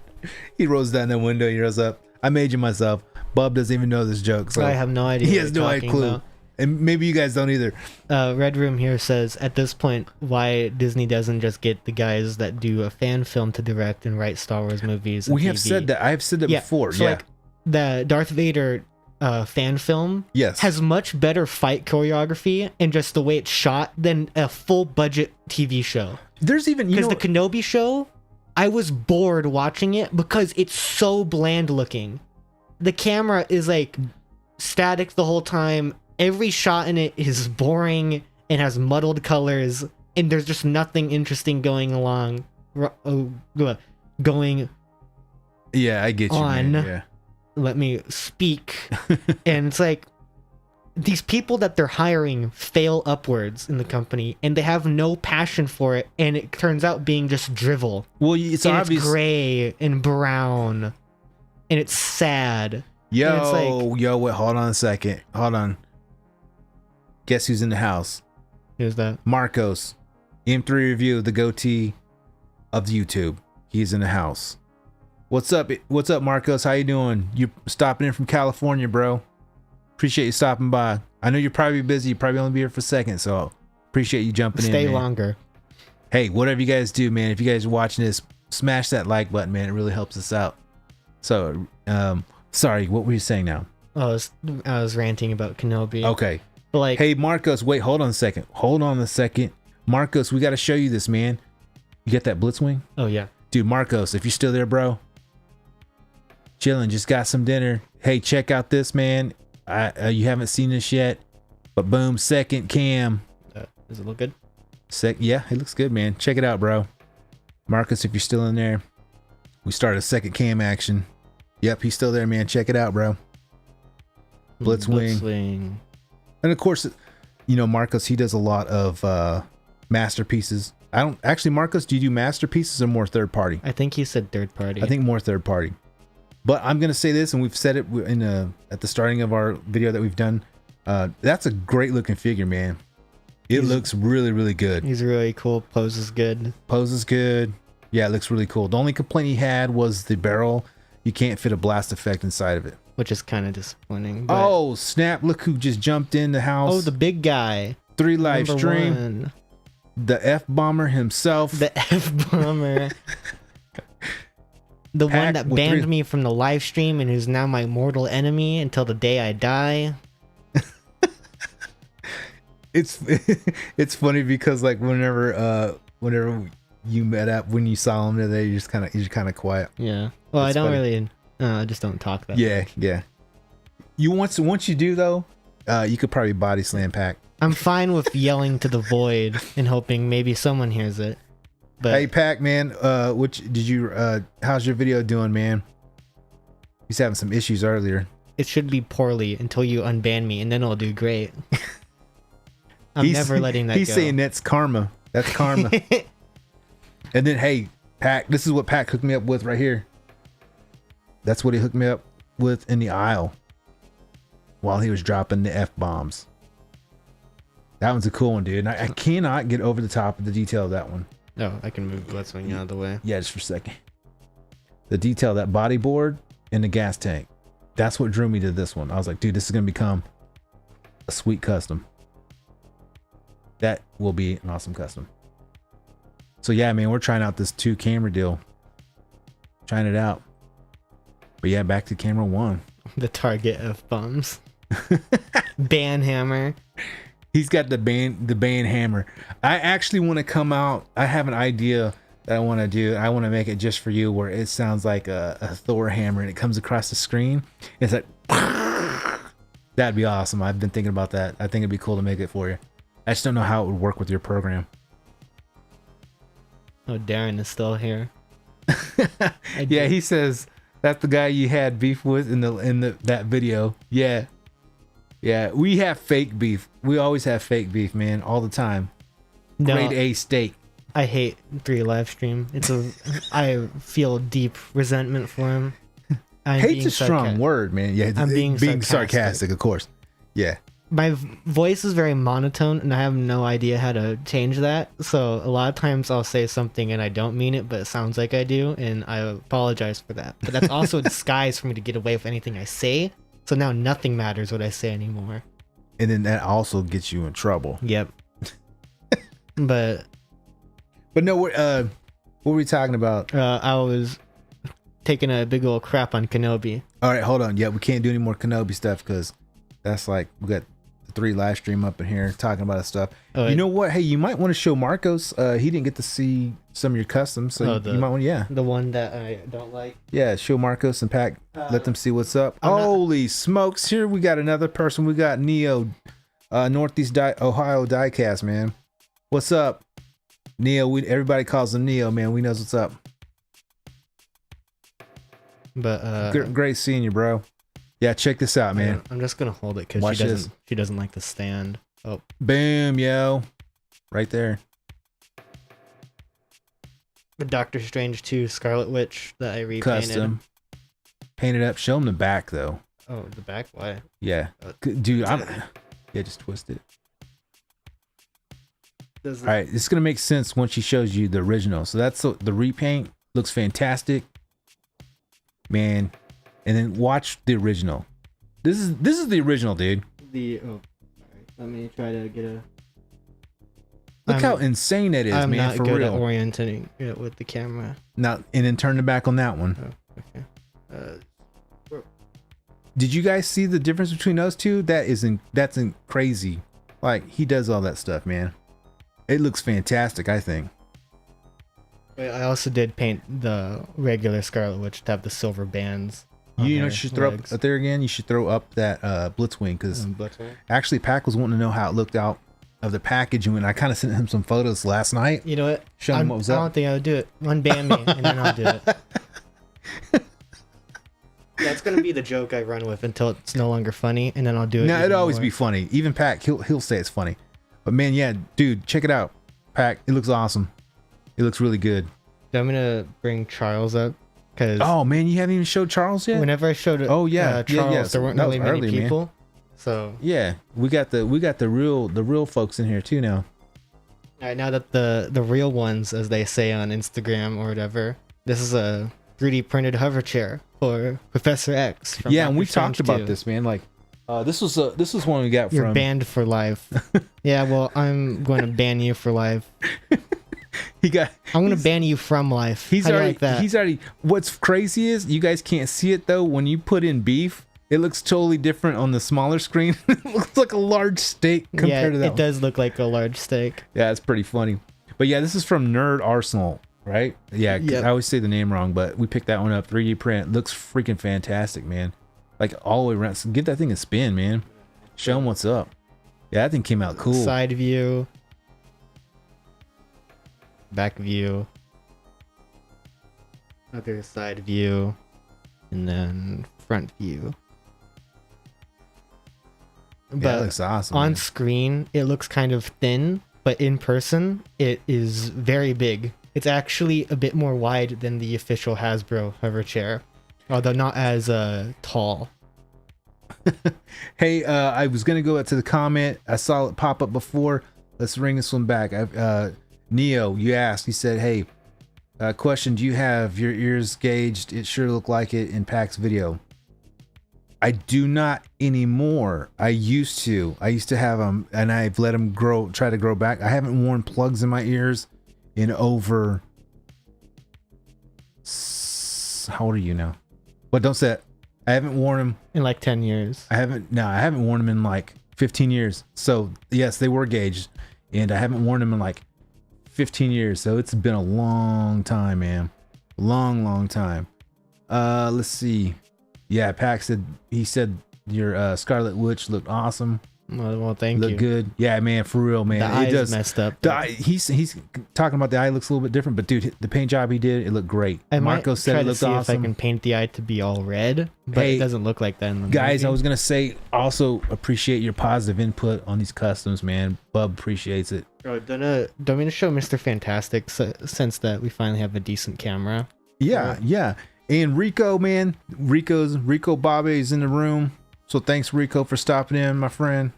He rolls down the window, he rolls up. I'm aging myself. Bob doesn't even know this joke. So I have no idea. He has no clue. About. And maybe you guys don't either. Red Room here says, at this point, why Disney doesn't just get the guys that do a fan film to direct and write Star Wars movies. We have said that. I've said that before. So like the Darth Vader fan film has much better fight choreography and just the way it's shot than a full budget TV show. There's even, because the Kenobi show, I was bored watching it because it's so bland looking. The camera is like static the whole time. Every shot in it is boring and has muddled colors, and there's just nothing interesting going along. Going. Yeah, I get you. On. Man. Yeah. Let me speak. And it's like these people that they're hiring fail upwards in the company, and they have no passion for it, and it turns out being just drivel. Well, it's obvious. It's gray and brown, and it's sad. Yo, wait, hold on a second. Hold on. Guess who's in the house? Who's that? Marcos. M3 Review, the goatee of YouTube. He's in the house. What's up? What's up, Marcos? How you doing? You stopping in from California, bro. Appreciate you stopping by. I know you're probably busy. You probably only be here for a second, so appreciate you jumping in. Stay longer. Hey, whatever you guys do, man. If you guys are watching this, smash that like button, man. It really helps us out. So, sorry, what were you saying now? I was ranting about Kenobi. Okay. But like, hey, Marcos, wait, hold on a second. Marcos, we got to show you this, man. You got that Blitzwing? Oh, yeah. Dude, Marcos, if you're still there, bro, chilling, just got some dinner. Hey, check out this, man. You haven't seen this yet, but boom, second cam. Does it look good? Yeah, it looks good, man. Check it out, bro. Marcus, if you're still in there, we started a second cam action. Yep, he's still there, man. Check it out, bro. Blitzwing. And of course, Marcos, he does a lot of masterpieces. Marcos, do you do masterpieces or more third party? I think he said third party. I think more third party. But I'm going to say this, and we've said it at the starting of our video that we've done. That's a great looking figure, man. It looks really, really good. He's really cool. Pose is good. Yeah, it looks really cool. The only complaint he had was the barrel. You can't fit a blast effect inside of it. Which is kind of disappointing. But... Oh, snap. Look who just jumped in the house. Oh, the big guy. 3 live stream. 1. The F-bomber himself. The F-bomber. The one that banned me from the live stream and who's now my mortal enemy until the day I die. It's funny because like whenever you met up, when you saw him today, you're kind of quiet. Yeah. Well, it's I just don't talk that much. Yeah. You once you do though, you could probably body slam Pac. I'm fine with yelling to the void and hoping maybe someone hears it. But hey, Pac, man, how's your video doing, man? He's having some issues earlier. it should be poorly until you unban me, and then it'll do great. I'm never letting that go. He's saying that's karma. That's karma. And then, hey, Pac, this is what Pac hooked me up with right here. That's what he hooked me up with in the aisle while he was dropping the F-bombs. That one's a cool one, dude. And I cannot get over the top of the detail of that one. No, I can move Blitzwing out of the way. Yeah, just for a second. The detail of that bodyboard and the gas tank. That's what drew me to this one. I was like, dude, this is going to become a sweet custom. That will be an awesome custom. So yeah, man, we're trying out this 2 camera deal. Trying it out. But yeah, back to camera 1. The target F-bombs. Ban hammer. He's got the band hammer. I actually want to come out. I have an idea that I want to do. I want to make it just for you, where it sounds like a Thor hammer and it comes across the screen. It's like, that'd be awesome. I've been thinking about that. I think it'd be cool to make it for you. I just don't know how it would work with your program. Oh, Darren is still here. Yeah, he says that's the guy you had beef with in that video. Yeah. Yeah, we have fake beef. We always have fake beef, man, all the time. No, Grade A steak. I hate 3 live stream. I feel deep resentment for him. Hate's a strong word, man. Yeah, I'm being sarcastic, of course. Yeah. My voice is very monotone, and I have no idea how to change that. So a lot of times I'll say something and I don't mean it, but it sounds like I do, and I apologize for that. But that's also a disguise for me to get away with anything I say. So now nothing matters what I say anymore. And then that also gets you in trouble. Yep. But no, what were we talking about? I was taking a big old crap on Kenobi. All right, hold on. Yeah, we can't do any more Kenobi stuff because that's like we got the 3 live stream up in here talking about that stuff. Oh, you know what? Hey, you might want to show Marcos. He didn't get to see some of your customs, so you might want to, yeah. The one that I don't like. Yeah, show Marcos and Pac. Let them see what's up. Holy smokes! Here we got another person. We got Neo, Northeast Ohio Diecast, man. What's up, Neo? Everybody calls him Neo, man. We knows what's up. But great seeing you, bro. Yeah, check this out, man. I'm just gonna hold it because she doesn't like the stand. Oh, boom, yo, right there. The Doctor Strange 2 Scarlet Witch that I repainted. Custom. Painted up. Show him the back though. Oh, the back? Why? Yeah, dude. Yeah, just twist it. All right, it's gonna make sense once she shows you the original. So that's the repaint. Looks fantastic, man. And then watch the original. This is the original, dude. Sorry. Let me try to get a. Look how insane that is, I'm man. not for good real. at orienting it with the camera. Now, and then turn the back on that one. Oh, okay. Did you guys see the difference between those two? That's crazy. Like, he does all that stuff, man. It looks fantastic, I think. I also did paint the regular Scarlet Witch to have the silver bands. You know, you should throw up there again. You should throw up that Blitzwing because actually, Pac was wanting to know how it looked out of the packaging, and I kind of sent him some photos last night. You know what? Showing him what was up. I don't think I would do it. Unban me, and then I'll do it. That's gonna be the joke I run with until it's no longer funny, and then I'll do it. No, it'll always be funny. Even Pac, he'll say it's funny. But man, yeah, dude, check it out. Pac, it looks awesome. It looks really good. So I'm gonna bring Charles up. Oh man, you haven't even showed Charles yet. Whenever I showed it, Charles, there weren't really many people. Man. So yeah, we got the real folks in here too now. All right, now that the real ones, as they say on Instagram or whatever, this is a 3D printed hover chair for Professor X. From yeah, Dr. and we Strange talked about 2. this, man. Like, this was one we got You're from. banned for life. Yeah, well, I'm going to ban you for life. I'm going to ban you from life. He's already. What's crazy is you guys can't see it though. When you put in beef, it looks totally different on the smaller screen. It looks like a large steak compared to that. It does look like a large steak. Yeah, it's pretty funny. But yeah, this is from Nerd Arsenal, right? Yeah, I always say the name wrong, but we picked that one up. 3D print looks freaking fantastic, man. Like all the way around. So give that thing a spin, man. Show them what's up. Yeah, that thing came out cool. Side view, back view, other side view, and then front view. Yeah, But that looks awesome. on Man. screen, it looks kind of thin, but in person, it is very big. It's actually a bit more wide than the official Hasbro hover chair, although not as tall. Hey, I was gonna go to the comment. I saw it pop up before. Let's bring this one back. Neo, you asked. You said, "Hey, question: do you have your ears gauged? It sure looked like it in Pac's video." I do not anymore. I used to have them, and I've let them try to grow back. I haven't worn plugs in my ears in over. How old are you now? But don't say it. I haven't worn them In like 10 years. I haven't worn them in like 15 years. So yes, they were gauged, and I haven't worn them in like 15 years. So it's been a long time, man. Long time. Let's see. Yeah, Pac said, he said your Scarlet Witch looked awesome. Well, thank you. Looked good. Yeah, man, for real, man. The eye It does. messed up. The eye, he's talking about the eye looks a little bit different, but dude, the paint job he did, it looked great. I Marco might said try it to looked see awesome. if I can paint the eye to be all red, but Hey, it doesn't look like that in the Guys, movie. I was gonna say also appreciate your positive input on these customs, man. Bub appreciates it. Oh, don't mean to show Mr. Fantastic since that we finally have a decent camera. Yeah. And Rico, man, Rico Bobby is in the room. So thanks, Rico, for stopping in, my friend.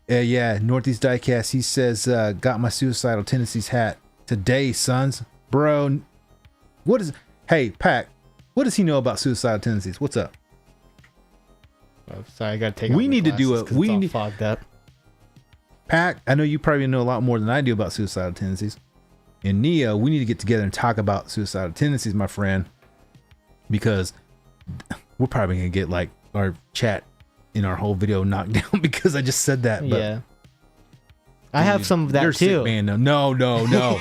Yeah, Northeast Diecast, he says, got my Suicidal Tendencies hat today, sons. Bro, hey, Pac, what does he know about Suicidal Tendencies? What's up? Oh, sorry, I gotta take. We need to do it. We need fogged up. Pac, I know you probably know a lot more than I do about Suicidal Tendencies. And Neo, we need to get together and talk about Suicidal Tendencies, my friend, because we're probably gonna get like our chat in our whole video knocked down because I just said that. But Yeah, I have some of that you're too. Sick, man. No. No.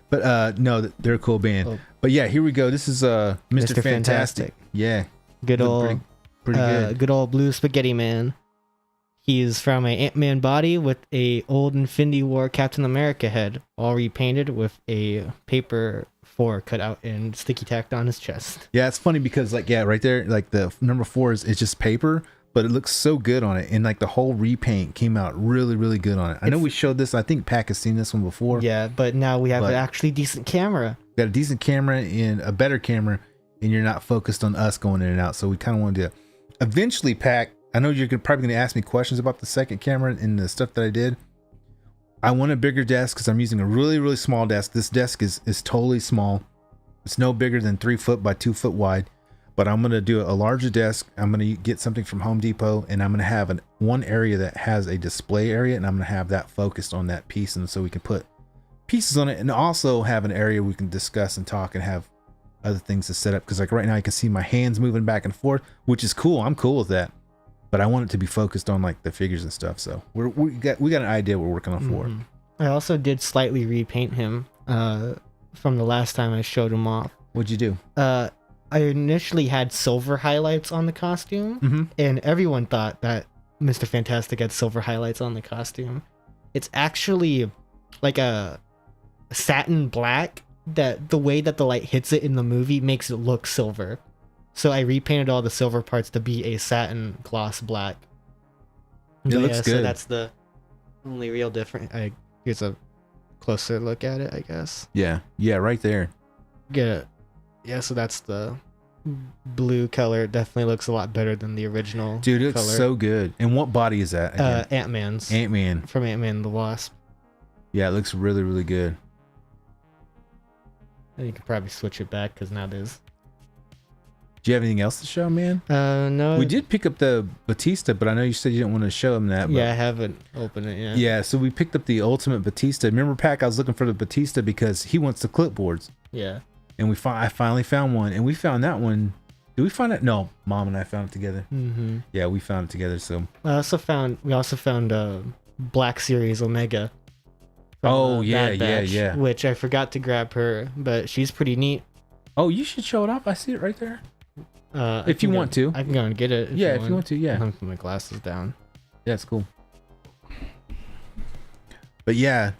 But no, they're a cool band. Oh. But yeah, here we go. This is Mr. Fantastic. Yeah, Good old, pretty good. good old blue spaghetti man. He's from a Ant-Man body with a old Infinity War Captain America head, all repainted with a paper 4 cut out and sticky tacked on his chest. Yeah, it's funny because like, yeah, right there, like the number 4 is just paper, but it looks so good on it. And like the whole repaint came out really good on it. I know we showed this. I think Pac has seen this one before. Yeah, but now we have an actually decent camera. Got a decent camera and a better camera, and you're not focused on us going in and out. So we kind of want to eventually, Pac, I know you're probably going to ask me questions about the second camera and the stuff that I did. I want a bigger desk because I'm using a really small desk. This desk is totally small. It's no bigger than 3 foot by 2 foot wide. But I'm going to do a larger desk. I'm going to get something from Home Depot, and I'm going to have one area that has a display area, and I'm going to have that focused on that piece, and so we can put pieces on it, and also have an area we can discuss and talk and have other things to set up. Because like right now, you can see my hands moving back and forth, which is cool. I'm cool with that. But I want it to be focused on like the figures and stuff. So we got an idea we're working on for it. I also did slightly repaint him from the last time I showed him off. What'd you do? I initially had silver highlights on the costume, and everyone thought that Mr. Fantastic had silver highlights on the costume. It's actually like a satin black that the way that the light hits it in the movie makes it look silver. So I repainted all the silver parts to be a satin gloss black. It looks good. So that's the only real difference. Here's a closer look at it, I guess. Yeah, right there. Yeah, so that's the blue color. It definitely looks a lot better than the original. Dude, it looks color. so good. And what body is that again? Ant-Man's. Ant-Man. From Ant-Man and the Wasp. Yeah, it looks really good. And you could probably switch it back because now there's... Do you have anything else to show, man? No. We did pick up the Batista, but I know you said you didn't want to show him that. But Yeah, I haven't opened it yet. yeah, so we picked up the Ultimate Batista. Remember, Pac, I was looking for the Batista because he wants the clipboards. Yeah. And I finally found one, and we found that one. Did we find it? No, Mom and I found it together. Mm-hmm. Yeah, we found it together. So We also found Black Series Omega. Oh, Bad yeah. Batch, which I forgot to grab her, but she's pretty neat. Oh, you should show it off. I see it right there. If you want to. I can go and get it. If you want to, yeah. I'm put my glasses down. Yeah, it's cool. But yeah,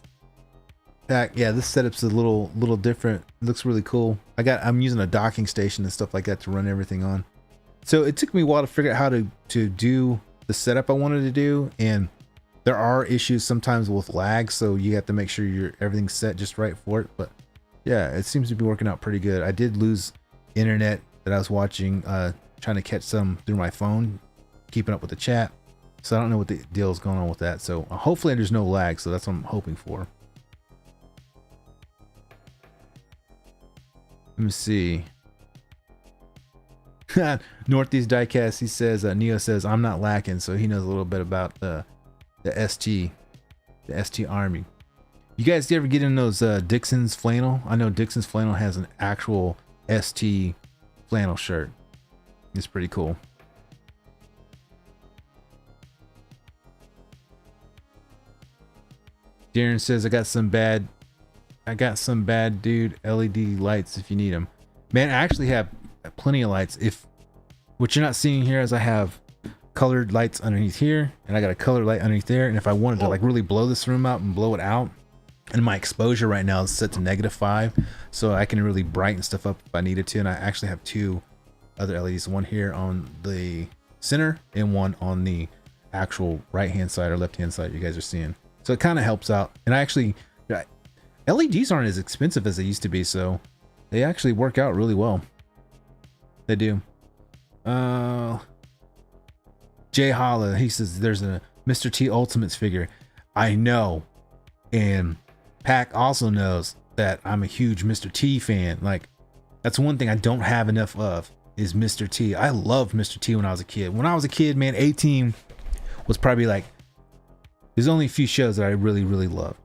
this setup's a little different. It looks really cool. I'm using a docking station and stuff like that to run everything on. So it took me a while to figure out how to do the setup I wanted to do, and there are issues sometimes with lag, so you have to make sure everything's set just right for it. But yeah, it seems to be working out pretty good. I did lose internet that I was watching, trying to catch some through my phone, keeping up with the chat. So I don't know what the deal is going on with that. So hopefully there's no lag. So that's what I'm hoping for. Let me see. Northeast Diecast, he says, Neo says, I'm not lacking. So he knows a little bit about the ST Army. You guys ever get in those Dixon's flannel? I know Dixon's flannel has an actual ST flannel shirt. It's pretty cool. Darren says, I got some bad dude LED lights if you need them. Man, I actually have plenty of lights. If what you're not seeing here is I have colored lights underneath here, and I got a colored light underneath there. And if I wanted to like really blow this room out and blow it out, and my exposure right now is set to -5, so I can really brighten stuff up if I needed to. And I actually have 2 other LEDs, one here on the center and one on the actual right hand side or left hand side you guys are seeing. So it kind of helps out. And LEDs aren't as expensive as they used to be, so they actually work out really well. They do. Jay Holla, he says there's a Mr. T Ultimates figure. I know. And Pac also knows that I'm a huge Mr. T fan. Like, that's one thing I don't have enough of is Mr. T. I loved Mr. T when I was a kid. When I was a kid, man, A-Team was probably like, there's only a few shows that I really, really love.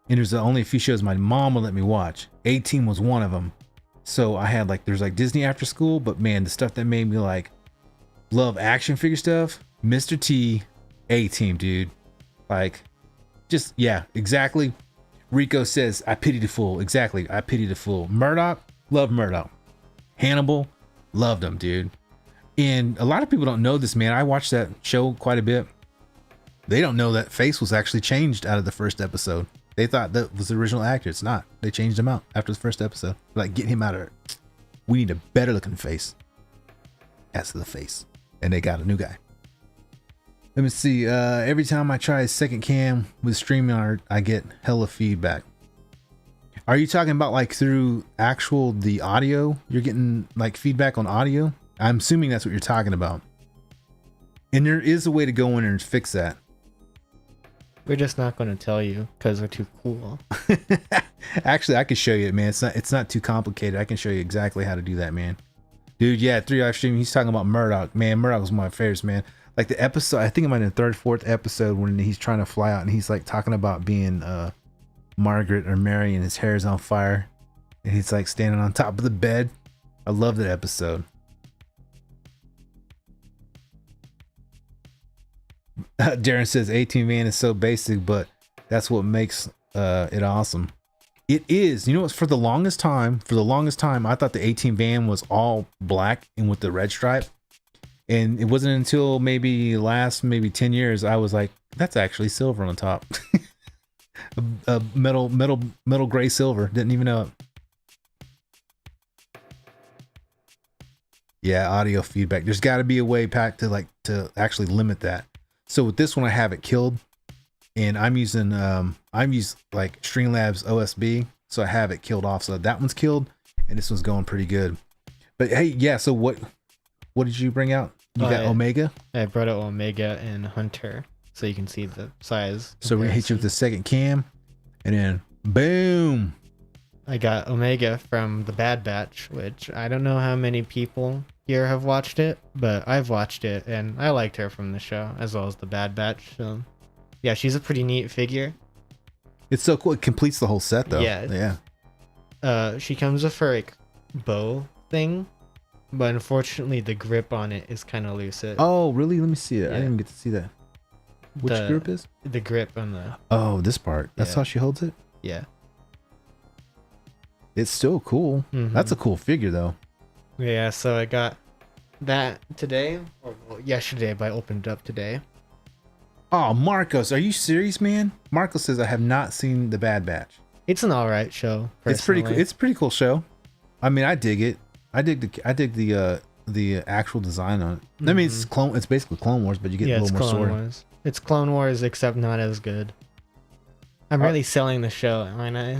And there's only a few shows my mom would let me watch. A-Team was one of them. So I had there's Disney After School, but man, the stuff that made me love action figure stuff, Mr. T, A-Team, dude. Yeah, exactly. Rico says, I pity the fool. Exactly, I pity the fool. Murdoch, love Murdoch. Hannibal, loved him, dude. And a lot of people don't know this, man. I watched that show quite a bit. They don't know that face was actually changed out of the first episode. They thought that was the original actor. It's not. They changed him out after the first episode. Get him out of there. We need a better looking face. As to the face. And they got a new guy. Let me see. Every time I try a second cam with StreamYard, I get hella feedback. Are you talking about through the audio? You're getting feedback on audio? I'm assuming that's what you're talking about. And there is a way to go in and fix that. We're just not going to tell you because we're too cool. Actually, I can show you it, man. It's not too complicated. I can show you exactly how to do that, man. Dude, yeah, 3 Stream, he's talking about Murdoch. Man, Murdoch was one of my favorites, man. The episode, I think it might be the 3rd, 4th episode when he's trying to fly out and he's talking about being Margaret or Mary and his hair is on fire. And he's standing on top of the bed. I love that episode. Darren says 18 man is so basic, but that's what makes it awesome. It is. You know what's for the longest time I thought the 18 van was all black and with the red stripe. And it wasn't until maybe 10 years I was like, that's actually silver on the top. a metal gray silver. Didn't even know it. Yeah, audio feedback. There's got to be a way, Pack, to actually limit that. So with this one, I have it killed, and I'm using Streamlabs OSB, so I have it killed off. So that one's killed, and this one's going pretty good. But hey, yeah. So what did you bring out? You got Omega. I brought out Omega and Hunter, so you can see the size. So we're gonna hit you with the second cam, and then boom. I got Omega from the Bad Batch, which I don't know how many people here have watched it, but I've watched it and I liked her from the show as well as the Bad Batch. So yeah, she's a pretty neat figure. It's so cool. It completes the whole set though. Yeah. She comes with her bow thing, but unfortunately the grip on it is kind of loose. Oh, really? Let me see it. Yeah. I didn't even get to see that. Which grip is? The grip on the... Oh, this part. That's how she holds it? Yeah. It's still cool. Mm-hmm. That's a cool figure though. Yeah, so I got that today, or well, yesterday, but I opened it up today. Oh, Marcos, are you serious, man? Marcos says I have not seen The Bad Batch. It's an alright show. It's pretty cool. personally. It's a pretty cool show. I mean, I dig it. I dig the actual design on it. I mean, it's basically Clone Wars, but you get a it's little more Clone story. Wars. It's Clone Wars, except not as good. I'm really selling the show, aren't I?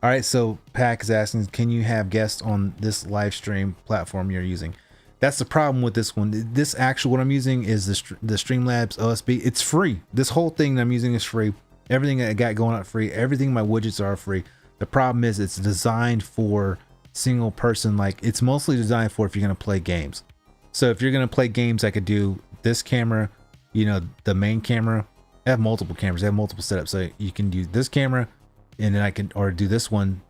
All right, so Pack is asking, can you have guests on this live stream platform you're using? That's the problem with this one. This actual what I'm using is the Streamlabs OSB. It's free. This whole thing that I'm using is free. Everything I got going out free. Everything my widgets are free. The problem is it's designed for single person. Like it's mostly designed for if you're gonna play games. So if you're gonna play games, I could do this camera. You know, the main camera. I have multiple cameras. I have multiple setups. So you can do this camera, and then I can or do this one,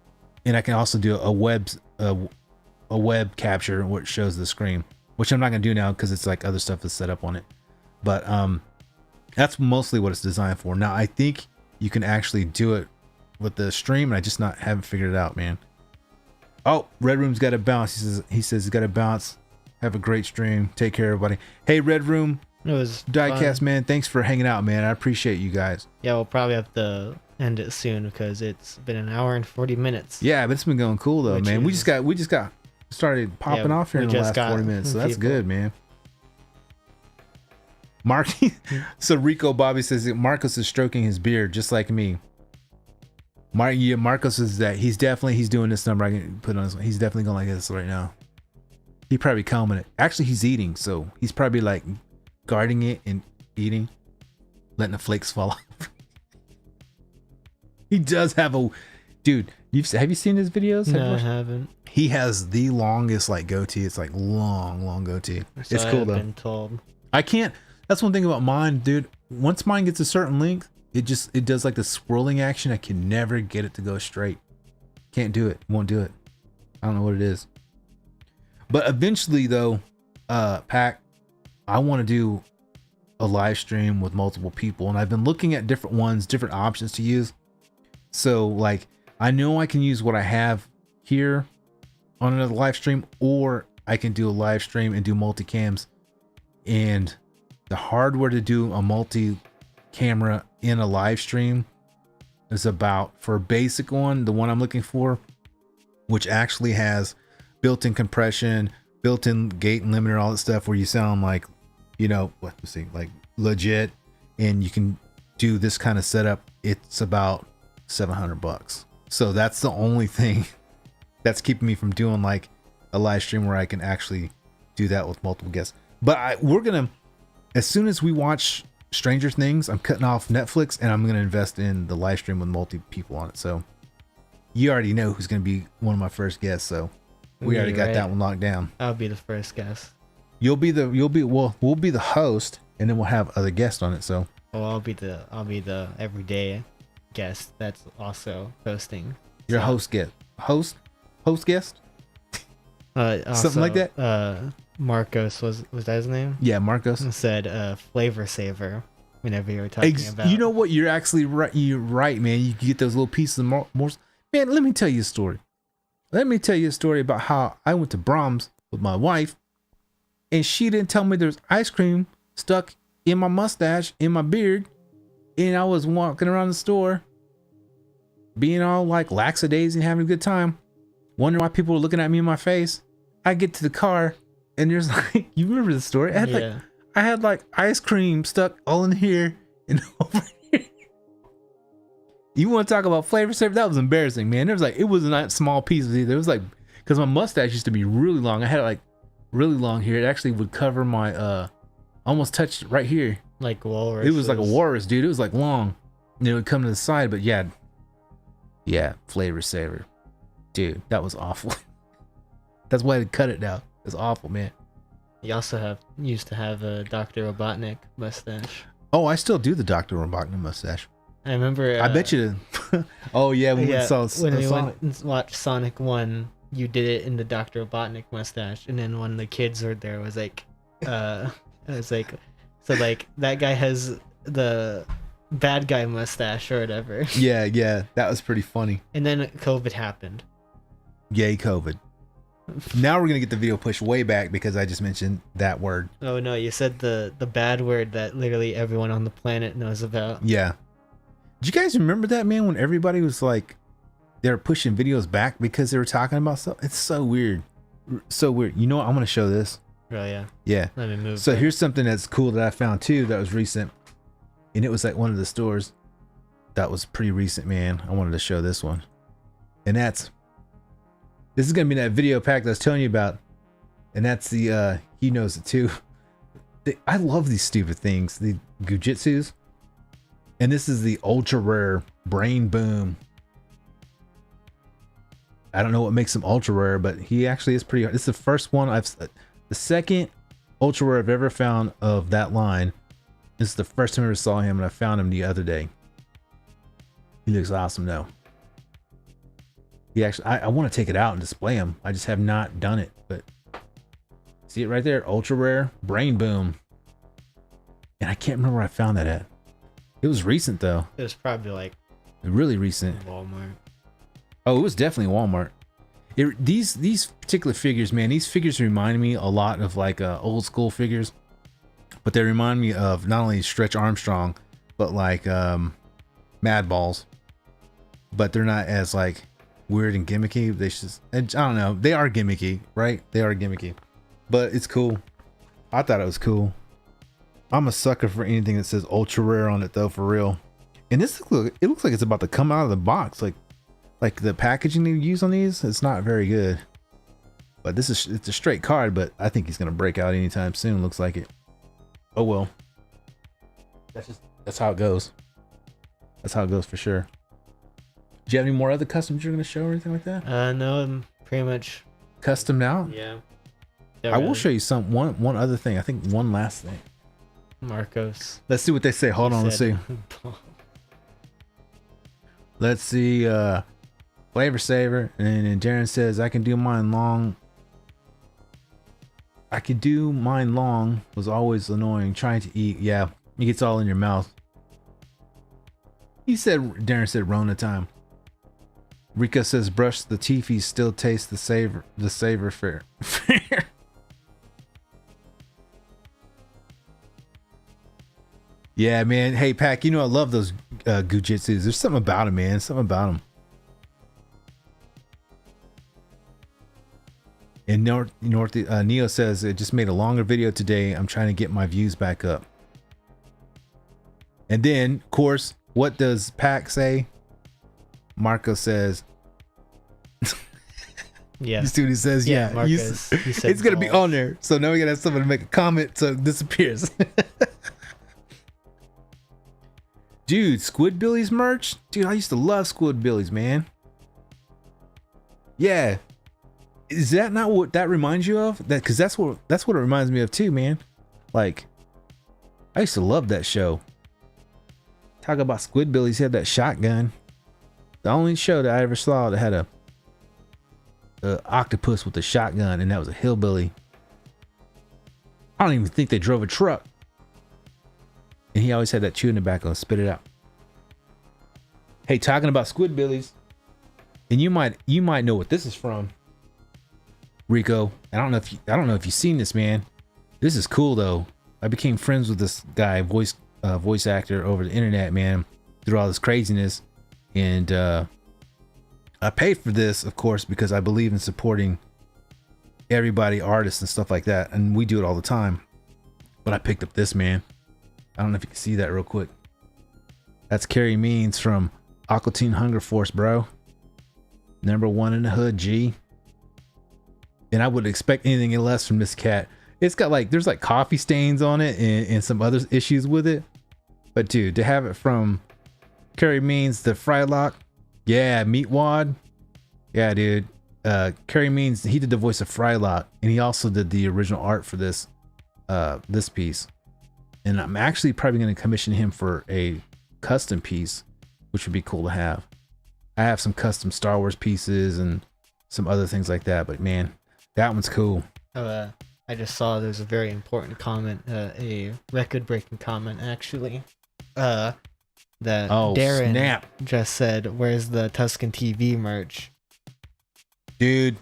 and I can also do a web capture which shows the screen, which I'm not gonna do now because it's like other stuff is set up on it. But that's mostly what it's designed for. Now I think you can actually do it with the stream, and I just haven't figured it out, man. Oh, Red Room's got to bounce. He says he's got to bounce. Have a great stream. Take care, everybody. Hey, Red Room, It was Diecast, fun. man. Thanks for hanging out, man. I appreciate you guys. Yeah, we'll probably have to end it soon because it's been an hour and 40 minutes. Yeah, but it's been going cool though, Which man. We is- just got started popping off here we in the just last got 40 minutes, so that's people. good, man. Mark, so Rico Bobby says that Marcos is stroking his beard just like me. Marcos is that he's doing this number I can put on his. He's definitely going like this right now. He probably combing it. Actually, he's eating, so he's probably like guarding it and eating, letting the flakes fall off. He does have a dude. Have you seen his videos? No, I haven't. He has the longest like goatee. It's like long goatee. So It's cool I've though. been told. I can't. That's one thing about mine, dude. Once mine gets a certain length, it does like the swirling action. I can never get it to go straight. Can't do it. Won't do it. I don't know what it is. But eventually, though, Pack, I want to do a live stream with multiple people, and I've been looking at different ones, different options to use. So, like, I know I can use what I have here on another live stream, or I can do a live stream and do multicams. And the hardware to do a multi-camera in a live stream is about, for a basic one, the one I'm looking for, which actually has built-in compression, built-in gate and limiter, all that stuff where you sound like, you know, let's see, like legit, and you can do this kind of setup. It's about $700. So that's the only thing that's keeping me from doing like a live stream where I can actually do that with multiple guests. But we're gonna, as soon as we watch Stranger Things, I'm cutting off Netflix and I'm gonna invest in the live stream with multi people on it. So you already know who's gonna be one of my first guests. So we already got that one locked down. I'll be the we'll We'll be the host, and then we'll have other guests on it. So I'll be the everyday guest that's also hosting. Your host guest. Something like that. Marcos was that his name? Yeah, Marcos said flavor saver whenever you were talking about. You know what? You're actually right. You're right, man. You get those little pieces of more. Man, let me tell you a story. Let me tell you a story about how I went to Brahms with my wife, and she didn't tell me there's ice cream stuck in my mustache, in my beard, and I was walking around the store, being all like lackadaisy and having a good time, wondering why people were looking at me in my face. I get to the car, and there's like, you remember the story? I had like ice cream stuck all in here and over here. You want to talk about flavor saver? That was embarrassing, man. There was like, it wasn't that small pieces either. It was like, because my mustache used to be really long. I had like really long hair. It actually would cover my almost touched right here. Like walrus. It was like a walrus, dude. It was like long. And it would come to the side, but yeah, flavor saver, dude. That was awful. That's why I had to cut it now. It's awful, man. You also used to have a Dr. Robotnik mustache. Oh, I still do the Dr. Robotnik mustache. I remember. I bet you. Oh yeah, when we went and watched Sonic 1, you did it in the Dr. Robotnik mustache, and then when the kids were there, it was like, so like that guy has the bad guy mustache or whatever. Yeah, that was pretty funny. And then COVID happened. Yay, COVID. Now we're gonna get the video pushed way back because I just mentioned that word. Oh no, you said the bad word that literally everyone on the planet knows about. Yeah. Did you guys remember that, man, when everybody was like, they were pushing videos back because they were talking about stuff? It's so weird. So weird. You know what? I'm going to show this. Oh, yeah. Yeah. Let me move. So here's something that's cool that I found too that was recent. And it was at one of the stores that was pretty recent, man. I wanted to show this one. And this is going to be that video pack that I was telling you about. And that's the, he knows it too. I love these stupid things, the Gujitsus. And this is the ultra rare Brain Boom. I don't know what makes him ultra rare, but he actually is pretty. This is the first one the second ultra rare I've ever found of that line. This is the first time I ever saw him, and I found him the other day. He looks awesome though. He actually, I want to take it out and display him. I just have not done it, but see it right there, ultra rare Brain Boom. And I can't remember where I found that at. It was recent though. It was probably like really recent. Walmart. Oh, it was definitely Walmart. These particular figures, man, these figures remind me a lot of like old school figures, but they remind me of not only Stretch Armstrong, but like Mad Balls. But they're not as like weird and gimmicky. They just, I don't know. They are gimmicky, right? They are gimmicky, but it's cool. I thought it was cool. I'm a sucker for anything that says ultra rare on it though, for real. And this it looks like it's about to come out of the box. Like the packaging they use on these, it's not very good. But it's a straight card, but I think he's gonna break out anytime soon. Looks like it. Oh well. That's how it goes. That's how it goes for sure. Do you have any more other customs you're gonna show or anything like that? No, I'm pretty much custom now. Yeah. I will show you one other thing. I think one last thing. Marcos. Let's see what they say. Hold on, let's see. Let's see. Flavor Saver, and then Darren says I can do mine long. I could do mine long was always annoying trying to eat. Yeah, it gets all in your mouth. Darren said Rona time. Rika says brush the teeth, still taste the savor fair. Yeah, man. Hey, Pac, you know I love those Gujitsus. There's something about them, man. Something about them. And Neo says, it just made a longer video today. I'm trying to get my views back up. And then, of course, what does Pac say? Marco says, yeah. You see what he says? Yeah, Marcus, he said it's going to be on there. So now we got to have someone to make a comment so it disappears. Dude, Squidbillies merch? Dude, I used to love Squidbillies, man. Yeah. Is that not what that reminds you of? That because that's what it reminds me of too, man. Like, I used to love that show. Talk about Squidbillies, he had that shotgun. The only show that I ever saw that had a octopus with a shotgun, and that was a hillbilly. I don't even think they drove a truck. And he always had that chewing tobacco and spit it out. Hey, talking about Squidbillies, and you might know what this is from, Rico. I don't know if you've seen this, man. This is cool though. I became friends with this guy, voice actor over the internet, man, through all this craziness, and I paid for this, of course, because I believe in supporting everybody, artists and stuff like that, and we do it all the time. But I picked up this, man. I don't know if you can see that real quick. That's Carrie Means from Aqua Teen Hunger Force, bro. #1 in the hood, G. And I wouldn't expect anything less from this cat. It's got like, there's like coffee stains on it and some other issues with it. But dude, to have it from Carrie Means, the Frylock. Yeah, Meatwad. Yeah, dude. Carrie Means, he did the voice of Frylock, and he also did the original art for this piece. And I'm actually probably going to commission him for a custom piece, which would be cool to have. I have some custom Star Wars pieces and some other things like that, but man, that one's cool. I just saw there's a very important comment, a record-breaking comment actually, that Darren snap. just said, where's the Tusken TV merch? Dude,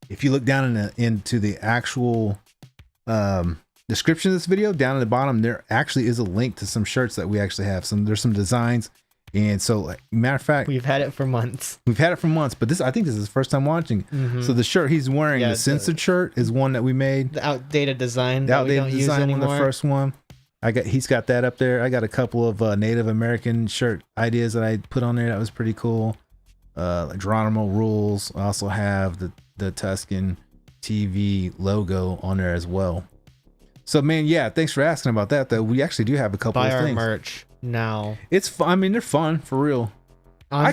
if you look down into the actual description of this video, down at the bottom, there actually is a link to some shirts that we actually have. There's some designs. And so, like, matter of fact, we've had it for months. But I think this is his first time watching. So the shirt he's wearing, the censored shirt, is one that we made. The outdated design. The outdated design one, the first one. He's got that up there. I got a couple of Native American shirt ideas that I put on there. That was pretty cool. Like Geronimo rules. I also have the Tusken TV logo on there as well. So, man, yeah, thanks for asking about that. Though we actually do have a couple of things. Buy our merch now. It's fun. I mean, they're fun for real. I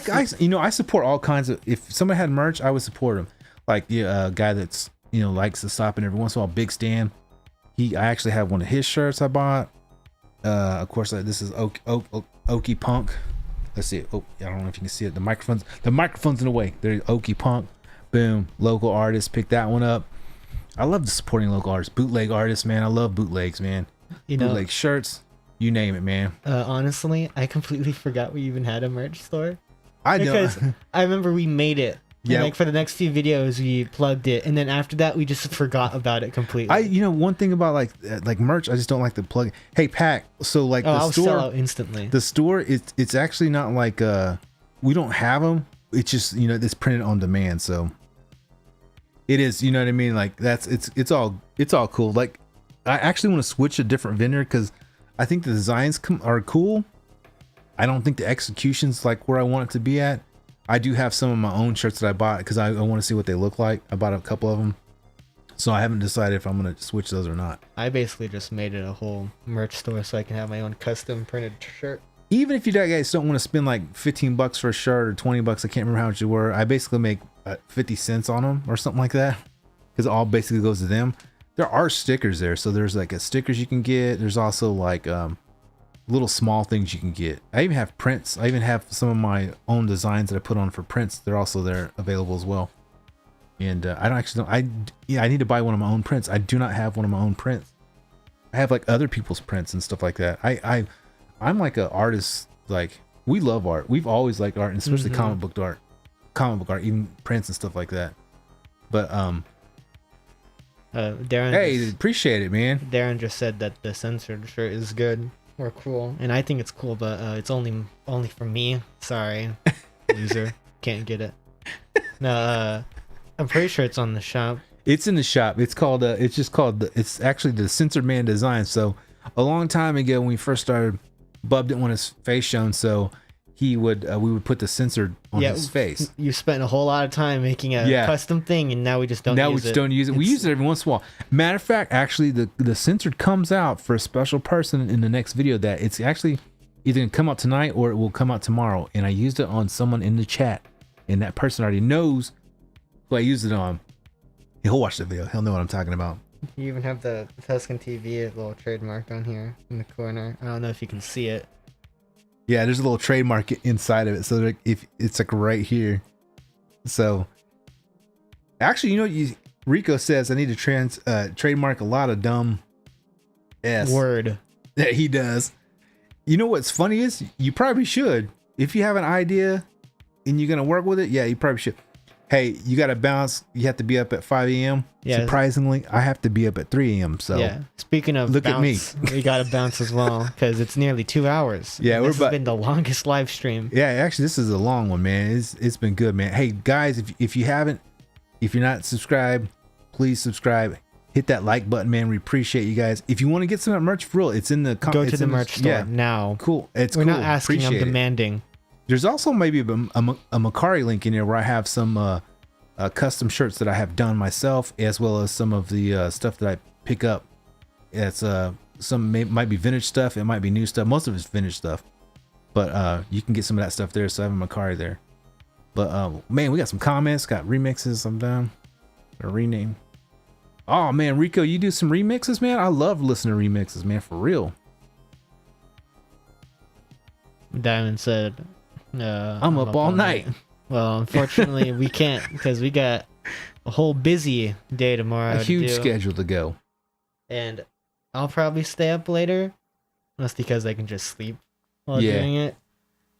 support all kinds of. If somebody had merch, I would support them. Like a guy that's likes to stop in every once in a while. Big Stan. I actually have one of his shirts I bought. Of course, this is Okie Punk. Let's see it. Oh, I don't know if you can see it. The microphone's in the way. There's Okie Punk. Boom. Local artists. Pick that one up. I love supporting local artists. Bootleg artists, man. I love bootlegs, man. Bootleg shirts. You name it, man. Honestly, I completely forgot we even had a merch store. I know. Because I remember we made it. Yeah. Like for the next few videos, we plugged it, and then after that, we just forgot about it completely. One thing about like merch, I just don't like to plug it. Hey, Pack. So like I'll sell out instantly. The store, it's actually not like we don't have them. It's just it's printed on demand, so it is. You know what I mean? Like it's all cool. Like I actually want to switch a different vendor because I think the designs are cool. I don't think the execution's like where I want it to be at. I do have some of my own shirts that I bought because I want to see what they look like. I bought a couple of them. So I haven't decided if I'm going to switch those or not. I basically just made it a whole merch store so I can have my own custom printed shirt. Even if you guys don't want to spend like $15 for a shirt or $20, I can't remember how much they were. I basically make 50 cents on them or something like that because it all basically goes to them. There are stickers there. So there's like stickers you can get. There's also like little small things you can get. I even have prints. I even have some of my own designs that I put on for prints. They're also there available as well. And I need to buy one of my own prints. I do not have one of my own prints. I have like other people's prints and stuff like that. I'm like an artist. Like we love art. We've always liked art, and especially comic book art, even prints and stuff like that. But Darren. Appreciate it, man. Darren just said that the censored shirt is good or cool, and I think it's cool, but it's only for me. Sorry, loser, can't get it. No, I'm pretty sure it's on the shop. It's in the shop. It's called. It's actually the Censored Man design. So a long time ago when we first started, Bub didn't want his face shown, so we would put the censored on his face. You spent a whole lot of time making a custom thing, and now we just don't. Don't use it. We use it every once in a while. Matter of fact, actually, the censored comes out for a special person in the next video. That it's actually either gonna come out tonight or it will come out tomorrow. And I used it on someone in the chat, and that person already knows who I used it on. He'll watch the video. He'll know what I'm talking about. You even have the Tusken TV little trademark on here in the corner. I don't know if you can see it. Yeah, there's a little trademark inside of it. So like if it's like right here. So actually, Rico says I need to trademark a lot of dumb word that he does. You know what's funny is you probably should. If you have an idea and you're gonna work with it, yeah, you probably should. Hey, you got to bounce. You have to be up at 5 a.m. Yeah. Surprisingly, I have to be up at 3 a.m. So yeah. Speaking of look bounce, at me. We got to bounce as well because it's nearly 2 hours. Yeah, this has been the longest live stream. Yeah, actually, this is a long one, man. It's been good, man. Hey, guys, if you're not subscribed, please subscribe. Hit that like button, man. We appreciate you guys. If you want to get some merch for real, it's in the go to the merch store now. Cool. We're not asking. I'm demanding. There's also maybe a Macari link in here where I have some custom shirts that I have done myself, as well as some of the stuff that I pick up. It's might be vintage stuff, it might be new stuff. Most of it's vintage stuff, but you can get some of that stuff there. So I have a Macari there. But man, we got some comments, got remixes. I'm done. A rename. Oh man, Rico, you do some remixes, man. I love listening to remixes, man, for real. Diamond said, I'm up all night. Well, unfortunately, we can't because we got a whole busy day tomorrow. A huge schedule to go. And I'll probably stay up later. That's because I can just sleep while doing it.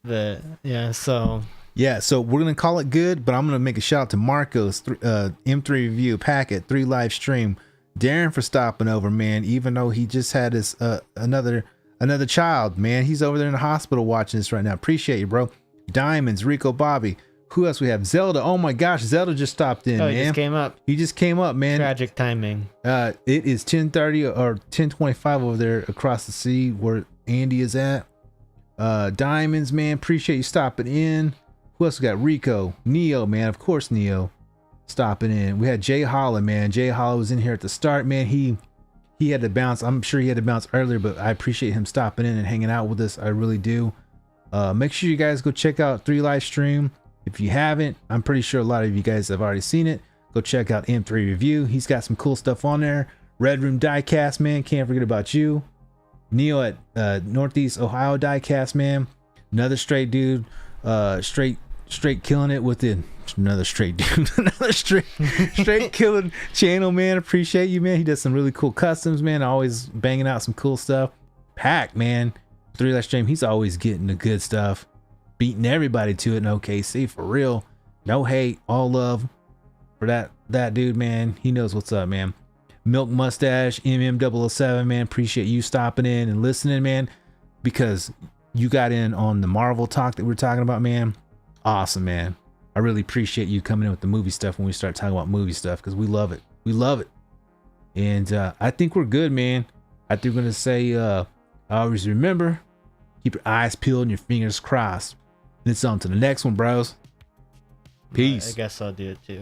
But yeah, so Yeah, so we're gonna call it good, but I'm gonna make a shout out to Marcos, M3 review packet, 3 live stream, Darren for stopping over, man. Even though he just had his another child, man, he's over there in the hospital watching this right now. Appreciate you, bro. Diamonds, Rico, Bobby. Who else we have? Zelda. Oh my gosh, Zelda just stopped in, man. He just came up. He just came up, man. Tragic timing. It is 10:30 or 10:25 over there across the sea where Andy is at. Diamonds, man. Appreciate you stopping in. Who else we got? Rico, Neo, man. Of course, Neo stopping in. We had Jay Holland, man. Jay Holland was in here at the start, man. He had to bounce. I'm sure he had to bounce earlier, but I appreciate him stopping in and hanging out with us. I really do. Make sure you guys go check out 3 live stream. If you haven't, I'm pretty sure a lot of you guys have already seen it. Go check out M3 review. He's got some cool stuff on there. Red Room Diecast, man. Can't forget about you. Neo at Northeast Ohio Diecast, man. Another straight dude. Straight killing it with it. Another straight dude. Another straight killing channel, man. Appreciate you, man. He does some really cool customs, man. Always banging out some cool stuff. Pack, man. 3 live stream. He's always getting the good stuff. Beating everybody to it in OKC, for real. No hate, all love for that dude, man. He knows what's up, man. Milk Mustache, MM007, man. Appreciate you stopping in and listening, man, because you got in on the Marvel talk that we're talking about, man. Awesome, man. I really appreciate you coming in with the movie stuff when we start talking about movie stuff, because we love it. We love it. And I think we're good, man. I think we're gonna say always remember, keep your eyes peeled and your fingers crossed. It's on to the next one, bros. Peace. I guess I'll do it too.